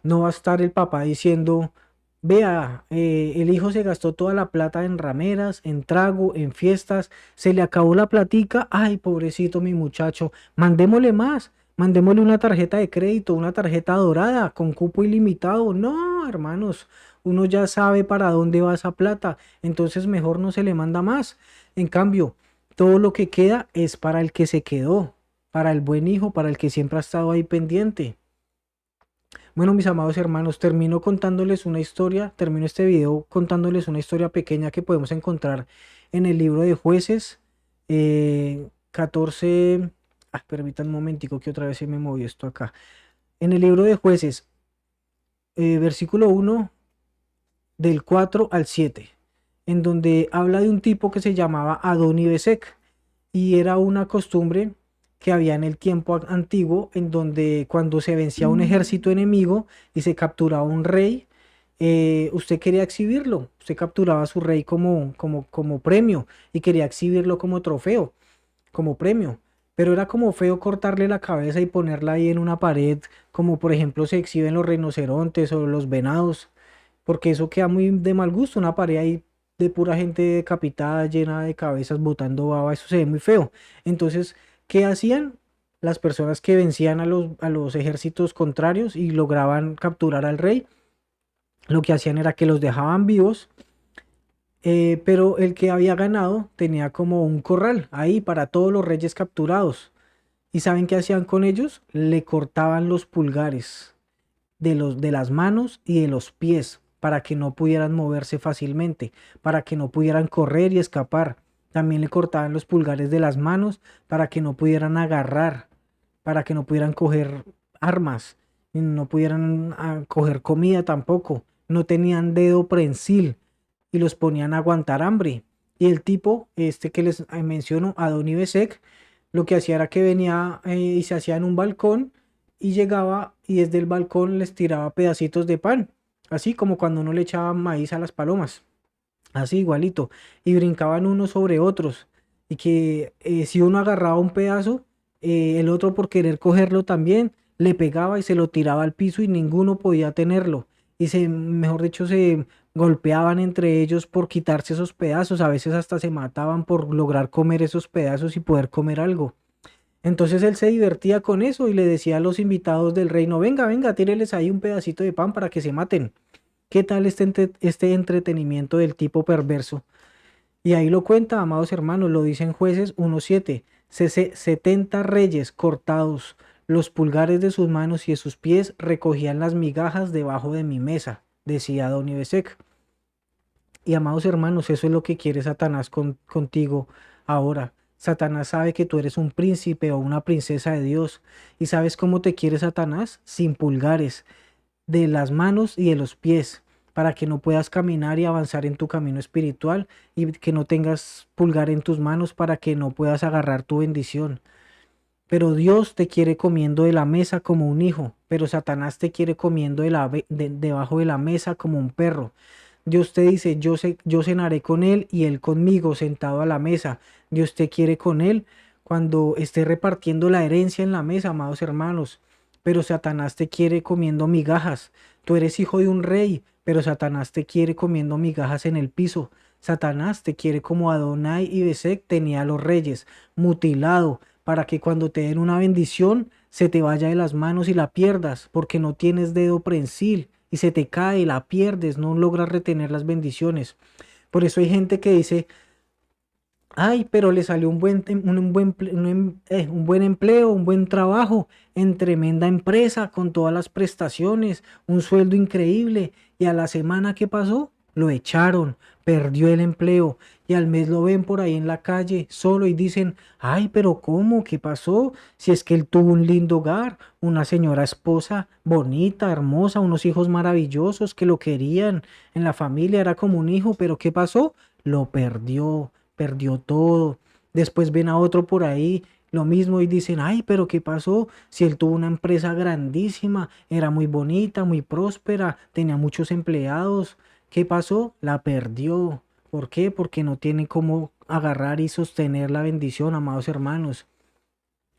A: No va a estar el papá diciendo, vea, el hijo se gastó toda la plata en rameras, en trago, en fiestas, se le acabó la platica, ay, pobrecito mi muchacho, mandémosle más, mandémosle una tarjeta de crédito, una tarjeta dorada con cupo ilimitado. No, hermanos, uno ya sabe para dónde va esa plata, entonces mejor no se le manda más. En cambio, Todo lo que queda es para el que se quedó, para el buen hijo, para el que siempre ha estado ahí pendiente. Bueno, mis amados hermanos, termino este video contándoles una historia pequeña que podemos encontrar en el libro de Jueces, 14, permítanme un momentico que otra vez se me movió esto acá. En el libro de Jueces, versículo 1 del 4 al 7, en donde habla de un tipo que se llamaba Adoni Besec, y era una costumbre que había en el tiempo antiguo, en donde cuando se vencía un ejército enemigo y se capturaba un rey, usted quería exhibirlo, usted capturaba a su rey como premio y quería exhibirlo como trofeo, como premio. Pero era como feo cortarle la cabeza y ponerla ahí en una pared, como por ejemplo se exhiben los rinocerontes o los venados, porque eso queda muy de mal gusto, una pared ahí de pura gente decapitada, llena de cabezas botando baba, eso se ve muy feo. Entonces, ¿qué hacían? Las personas que vencían a los ejércitos contrarios y lograban capturar al rey, lo que hacían era que los dejaban vivos, pero el que había ganado tenía como un corral ahí para todos los reyes capturados. ¿Y saben qué hacían con ellos? Le cortaban los pulgares de las manos y de los pies para que no pudieran moverse fácilmente, para que no pudieran correr y escapar. También le cortaban los pulgares de las manos para que no pudieran agarrar, para que no pudieran coger armas, y no pudieran coger comida tampoco. No tenían dedo prensil y los ponían a aguantar hambre. Y el tipo, este que les menciono, Adoni Besek, lo que hacía era que venía y se hacía en un balcón y llegaba y desde el balcón les tiraba pedacitos de pan, así como cuando uno le echaba maíz a las palomas, así igualito, y brincaban unos sobre otros, y que si uno agarraba un pedazo, el otro por querer cogerlo también le pegaba y se lo tiraba al piso y ninguno podía tenerlo, y mejor dicho, se golpeaban entre ellos por quitarse esos pedazos, a veces hasta se mataban por lograr comer esos pedazos y poder comer algo. Entonces él se divertía con eso y le decía a los invitados del reino, venga, venga, tíreles ahí un pedacito de pan para que se maten. ¿Qué tal este entretenimiento del tipo perverso? Y ahí lo cuenta, amados hermanos, lo dicen Jueces 1:7, 70 reyes cortados, los pulgares de sus manos y de sus pies recogían las migajas debajo de mi mesa, decía Don Ibesek. Y amados hermanos, eso es lo que quiere Satanás contigo ahora. Satanás sabe que tú eres un príncipe o una princesa de Dios. ¿Y sabes cómo te quiere Satanás? Sin pulgares, de las manos y de los pies, para que no puedas caminar y avanzar en tu camino espiritual y que no tengas pulgar en tus manos para que no puedas agarrar tu bendición. Pero Dios te quiere comiendo de la mesa como un hijo, pero Satanás te quiere comiendo debajo de la mesa como un perro. Dios te dice, yo cenaré con él y él conmigo sentado a la mesa. Dios te quiere con él cuando esté repartiendo la herencia en la mesa, amados hermanos. Pero Satanás te quiere comiendo migajas. Tú eres hijo de un rey, pero Satanás te quiere comiendo migajas en el piso. Satanás te quiere como Adonai y Besek tenía a los reyes, mutilado, para que cuando te den una bendición se te vaya de las manos y la pierdas, porque no tienes dedo prensil y se te cae, la pierdes, no logras retener las bendiciones. Por eso hay gente que dice, ay, pero le salió un buen empleo, un buen trabajo en tremenda empresa con todas las prestaciones, un sueldo increíble. Y a la semana que pasó, lo echaron, perdió el empleo. Y al mes lo ven por ahí en la calle solo y dicen, ay, pero ¿cómo? ¿Qué pasó? Si es que él tuvo un lindo hogar, una señora esposa bonita, hermosa, unos hijos maravillosos que lo querían en la familia, era como un hijo, pero ¿qué pasó? Lo perdió todo. Después ven a otro por ahí, lo mismo y dicen, ay, pero ¿qué pasó? Si él tuvo una empresa grandísima, era muy bonita, muy próspera, tenía muchos empleados. ¿Qué pasó? La perdió. ¿Por qué? Porque no tiene cómo agarrar y sostener la bendición, amados hermanos.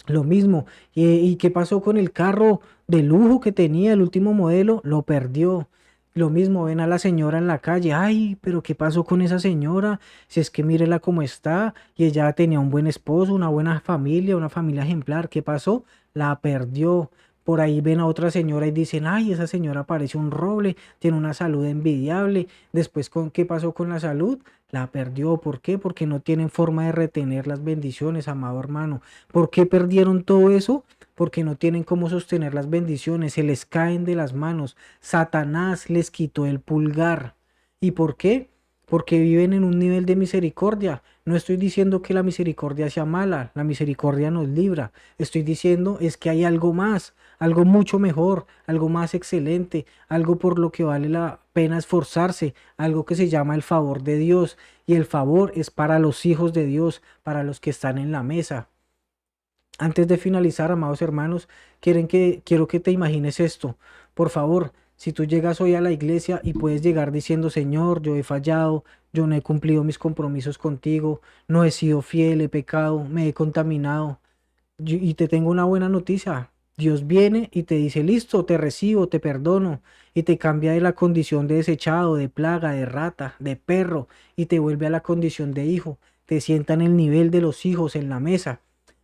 A: Lo mismo. ¿Y qué pasó con el carro de lujo que tenía, el último modelo? Lo perdió. Lo mismo, ven a la señora en la calle. Ay, pero ¿qué pasó con esa señora? Si es que mírela cómo está. Y ella tenía un buen esposo, una buena familia, una familia ejemplar. ¿Qué pasó? La perdió. Por ahí ven a otra señora y dicen, ay, esa señora parece un roble, tiene una salud envidiable. Después, ¿qué pasó con la salud? La perdió. ¿Por qué? Porque no tienen forma de retener las bendiciones, amado hermano. ¿Por qué perdieron todo eso? Porque no tienen cómo sostener las bendiciones, se les caen de las manos. Satanás les quitó el pulgar. ¿Y por qué? Porque viven en un nivel de misericordia. No estoy diciendo que la misericordia sea mala, la misericordia nos libra. Estoy diciendo es que hay algo más, algo mucho mejor, algo más excelente, algo por lo que vale la pena esforzarse, algo que se llama el favor de Dios. Y el favor es para los hijos de Dios, para los que están en la mesa. Antes de finalizar, amados hermanos, quiero que te imagines esto. Por favor, si tú llegas hoy a la iglesia y puedes llegar diciendo, Señor, yo he fallado, yo no he cumplido mis compromisos contigo, no he sido fiel, he pecado, me he contaminado. Y te tengo una buena noticia. Dios viene y te dice, listo, te recibo, te perdono, y te cambia de la condición de desechado, de plaga, de rata, de perro, y te vuelve a la condición de hijo. Te sienta en el nivel de los hijos en la mesa.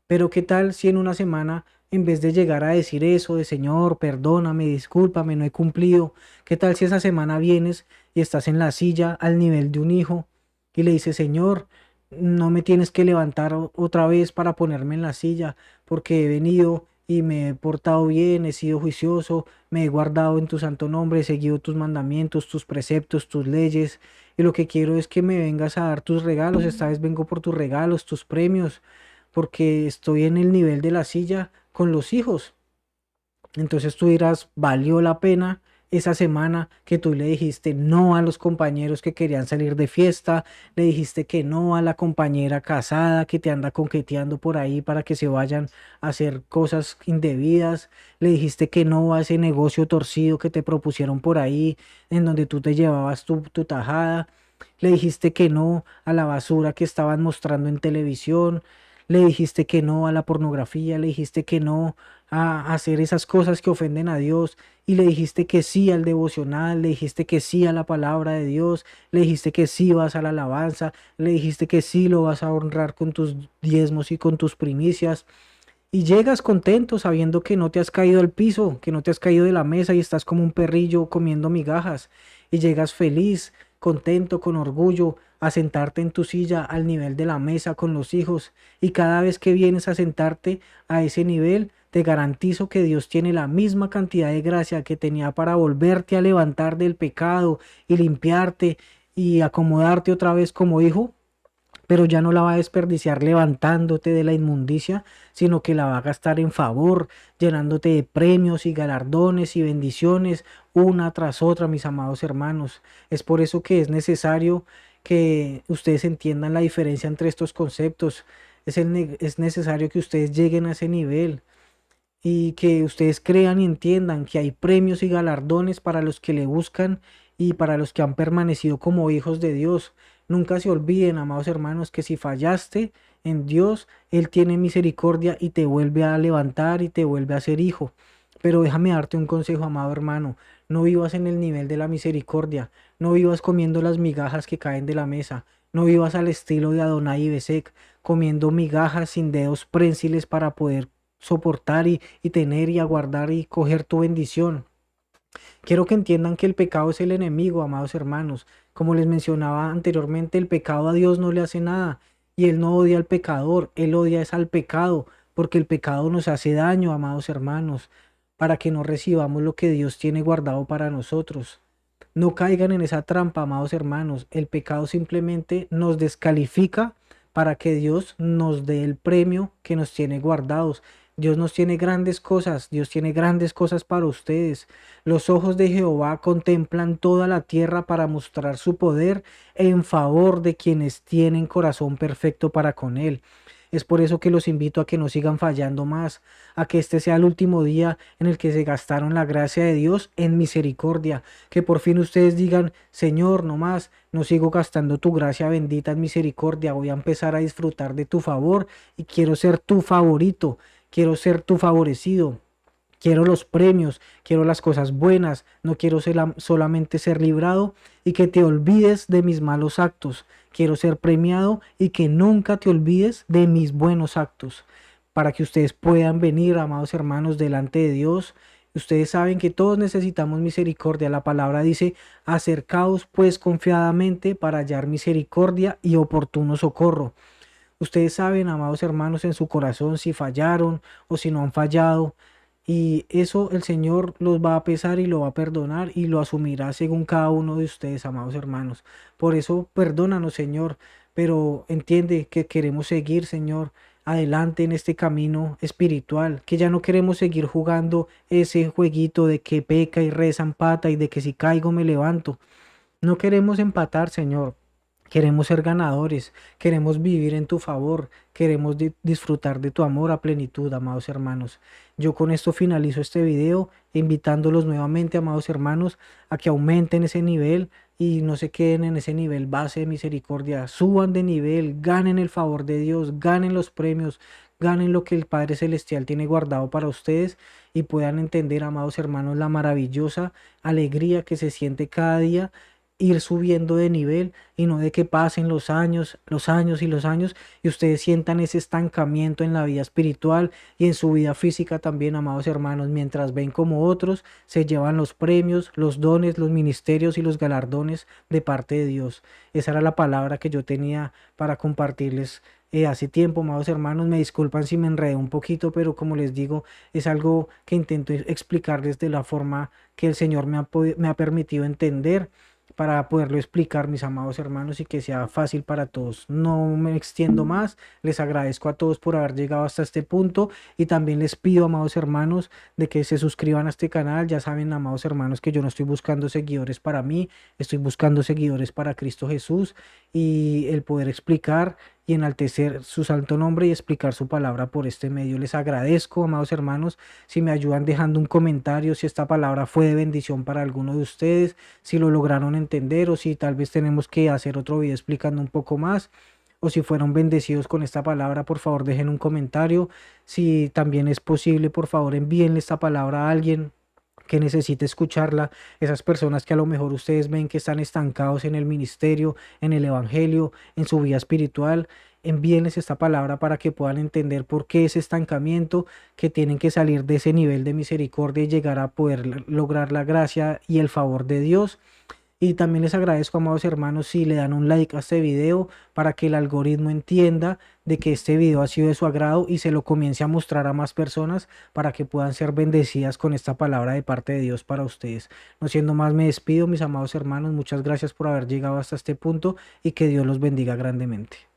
A: Pero ¿qué tal si en una semana, en vez de llegar a decir eso de Señor, perdóname, discúlpame, no he cumplido, qué tal si esa semana vienes y estás en la silla al nivel de un hijo y le dices, Señor, no me tienes que levantar otra vez para ponerme en la silla, porque he venido y me he portado bien, he sido juicioso, me he guardado en tu santo nombre, he seguido tus mandamientos, tus preceptos, tus leyes, y lo que quiero es que me vengas a dar tus regalos, esta vez vengo por tus regalos, tus premios, porque estoy en el nivel de la silla con los hijos. Entonces tú dirás, valió la pena esa semana que tú le dijiste no a los compañeros que querían salir de fiesta, le dijiste que no a la compañera casada que te anda coqueteando por ahí para que se vayan a hacer cosas indebidas, le dijiste que no a ese negocio torcido que te propusieron por ahí, en donde tú te llevabas tu tajada, le dijiste que no a la basura que estaban mostrando en televisión, le dijiste que no a la pornografía, le dijiste que no a hacer esas cosas que ofenden a Dios y le dijiste que sí al devocional, le dijiste que sí a la palabra de Dios, le dijiste que sí vas a la alabanza, le dijiste que sí lo vas a honrar con tus diezmos y con tus primicias. Y llegas contento sabiendo que no te has caído al piso, que no te has caído de la mesa y estás como un perrillo comiendo migajas. Y llegas feliz, contento, con orgullo, a sentarte en tu silla al nivel de la mesa con los hijos. Y cada vez que vienes a sentarte a ese nivel, te garantizo que Dios tiene la misma cantidad de gracia que tenía para volverte a levantar del pecado y limpiarte y acomodarte otra vez como hijo, pero ya no la va a desperdiciar levantándote de la inmundicia, sino que la va a gastar en favor, llenándote de premios y galardones y bendiciones una tras otra, mis amados hermanos. Es por eso que es necesario que ustedes entiendan la diferencia entre estos conceptos. Es necesario que ustedes lleguen a ese nivel y que ustedes crean y entiendan que hay premios y galardones para los que le buscan y para los que han permanecido como hijos de Dios. Nunca se olviden, amados hermanos, que si fallaste en Dios, Él tiene misericordia y te vuelve a levantar y te vuelve a ser hijo. Pero déjame darte un consejo, amado hermano, no vivas en el nivel de la misericordia, no vivas comiendo las migajas que caen de la mesa, no vivas al estilo de Adonai y Besek, comiendo migajas sin dedos prensiles para poder soportar y tener y aguardar y coger tu bendición. Quiero que entiendan que el pecado es el enemigo, amados hermanos. Como les mencionaba anteriormente, el pecado a Dios no le hace nada y Él no odia al pecador, Él odia es al pecado, porque el pecado nos hace daño, amados hermanos, para que no recibamos lo que Dios tiene guardado para nosotros. No caigan en esa trampa, amados hermanos. El pecado simplemente nos descalifica para que Dios nos dé el premio que nos tiene guardados. Dios nos tiene grandes cosas, Dios tiene grandes cosas para ustedes. Los ojos de Jehová contemplan toda la tierra para mostrar su poder en favor de quienes tienen corazón perfecto para con Él. Es por eso que los invito a que no sigan fallando más, a que este sea el último día en el que se gastaron la gracia de Dios en misericordia, que por fin ustedes digan, Señor, no más, no sigo gastando tu gracia bendita en misericordia, voy a empezar a disfrutar de tu favor y quiero ser tu favorito, quiero ser tu favorecido. Quiero los premios, quiero las cosas buenas, no quiero solamente ser librado y que te olvides de mis malos actos. Quiero ser premiado y que nunca te olvides de mis buenos actos. para que ustedes puedan venir, amados hermanos, delante de Dios. Ustedes saben que todos necesitamos misericordia. La palabra dice, acercaos pues confiadamente para hallar misericordia y oportuno socorro. Ustedes saben, amados hermanos, en su corazón si fallaron o si no han fallado. Y eso el Señor los va a pesar y lo va a perdonar y lo asumirá según cada uno de ustedes, amados hermanos. Por eso, perdónanos, Señor, pero entiende que queremos seguir, Señor, adelante en este camino espiritual, que ya no queremos seguir jugando ese jueguito de que peca y reza empata y de que si caigo me levanto. No queremos empatar, Señor. Queremos ser ganadores, queremos vivir en tu favor, queremos disfrutar de tu amor a plenitud, amados hermanos. Yo con esto finalizo este video, invitándolos nuevamente, amados hermanos, a que aumenten ese nivel y no se queden en ese nivel base de misericordia, suban de nivel, ganen el favor de Dios, ganen los premios, ganen lo que el Padre Celestial tiene guardado para ustedes y puedan entender, amados hermanos, la maravillosa alegría que se siente cada día ir subiendo de nivel y no de que pasen los años y los años y ustedes sientan ese estancamiento en la vida espiritual y en su vida física también, amados hermanos, mientras ven como otros se llevan los premios, los dones, los ministerios y los galardones de parte de Dios. Esa era la palabra que yo tenía para compartirles. Hace tiempo, amados hermanos, me disculpan si me enredé un poquito, pero como les digo, es algo que intento explicarles de la forma que el Señor me ha permitido entender para poderlo explicar, mis amados hermanos, y que sea fácil para todos. No me extiendo más, les agradezco a todos por haber llegado hasta este punto y también les pido, amados hermanos, de que se suscriban a este canal. Ya saben, amados hermanos, que yo no estoy buscando seguidores para mí, estoy buscando seguidores para Cristo Jesús y el poder explicar y enaltecer su santo nombre y explicar su palabra por este medio. Les agradezco, amados hermanos, si me ayudan dejando un comentario, si esta palabra fue de bendición para alguno de ustedes, si lo lograron entender o si tal vez tenemos que hacer otro video explicando un poco más. O si fueron bendecidos con esta palabra, por favor dejen un comentario. Si también es posible, por favor envíenle esta palabra a alguien que necesite escucharla, esas personas que a lo mejor ustedes ven que están estancados en el ministerio, en el evangelio, en su vida espiritual, envíenles esta palabra para que puedan entender por qué ese estancamiento, que tienen que salir de ese nivel de misericordia y llegar a poder lograr la gracia y el favor de Dios. Y también les agradezco, amados hermanos, si le dan un like a este video para que el algoritmo entienda de que este video ha sido de su agrado y se lo comience a mostrar a más personas para que puedan ser bendecidas con esta palabra de parte de Dios para ustedes. No siendo más, me despido, mis amados hermanos. Muchas gracias por haber llegado hasta este punto y que Dios los bendiga grandemente.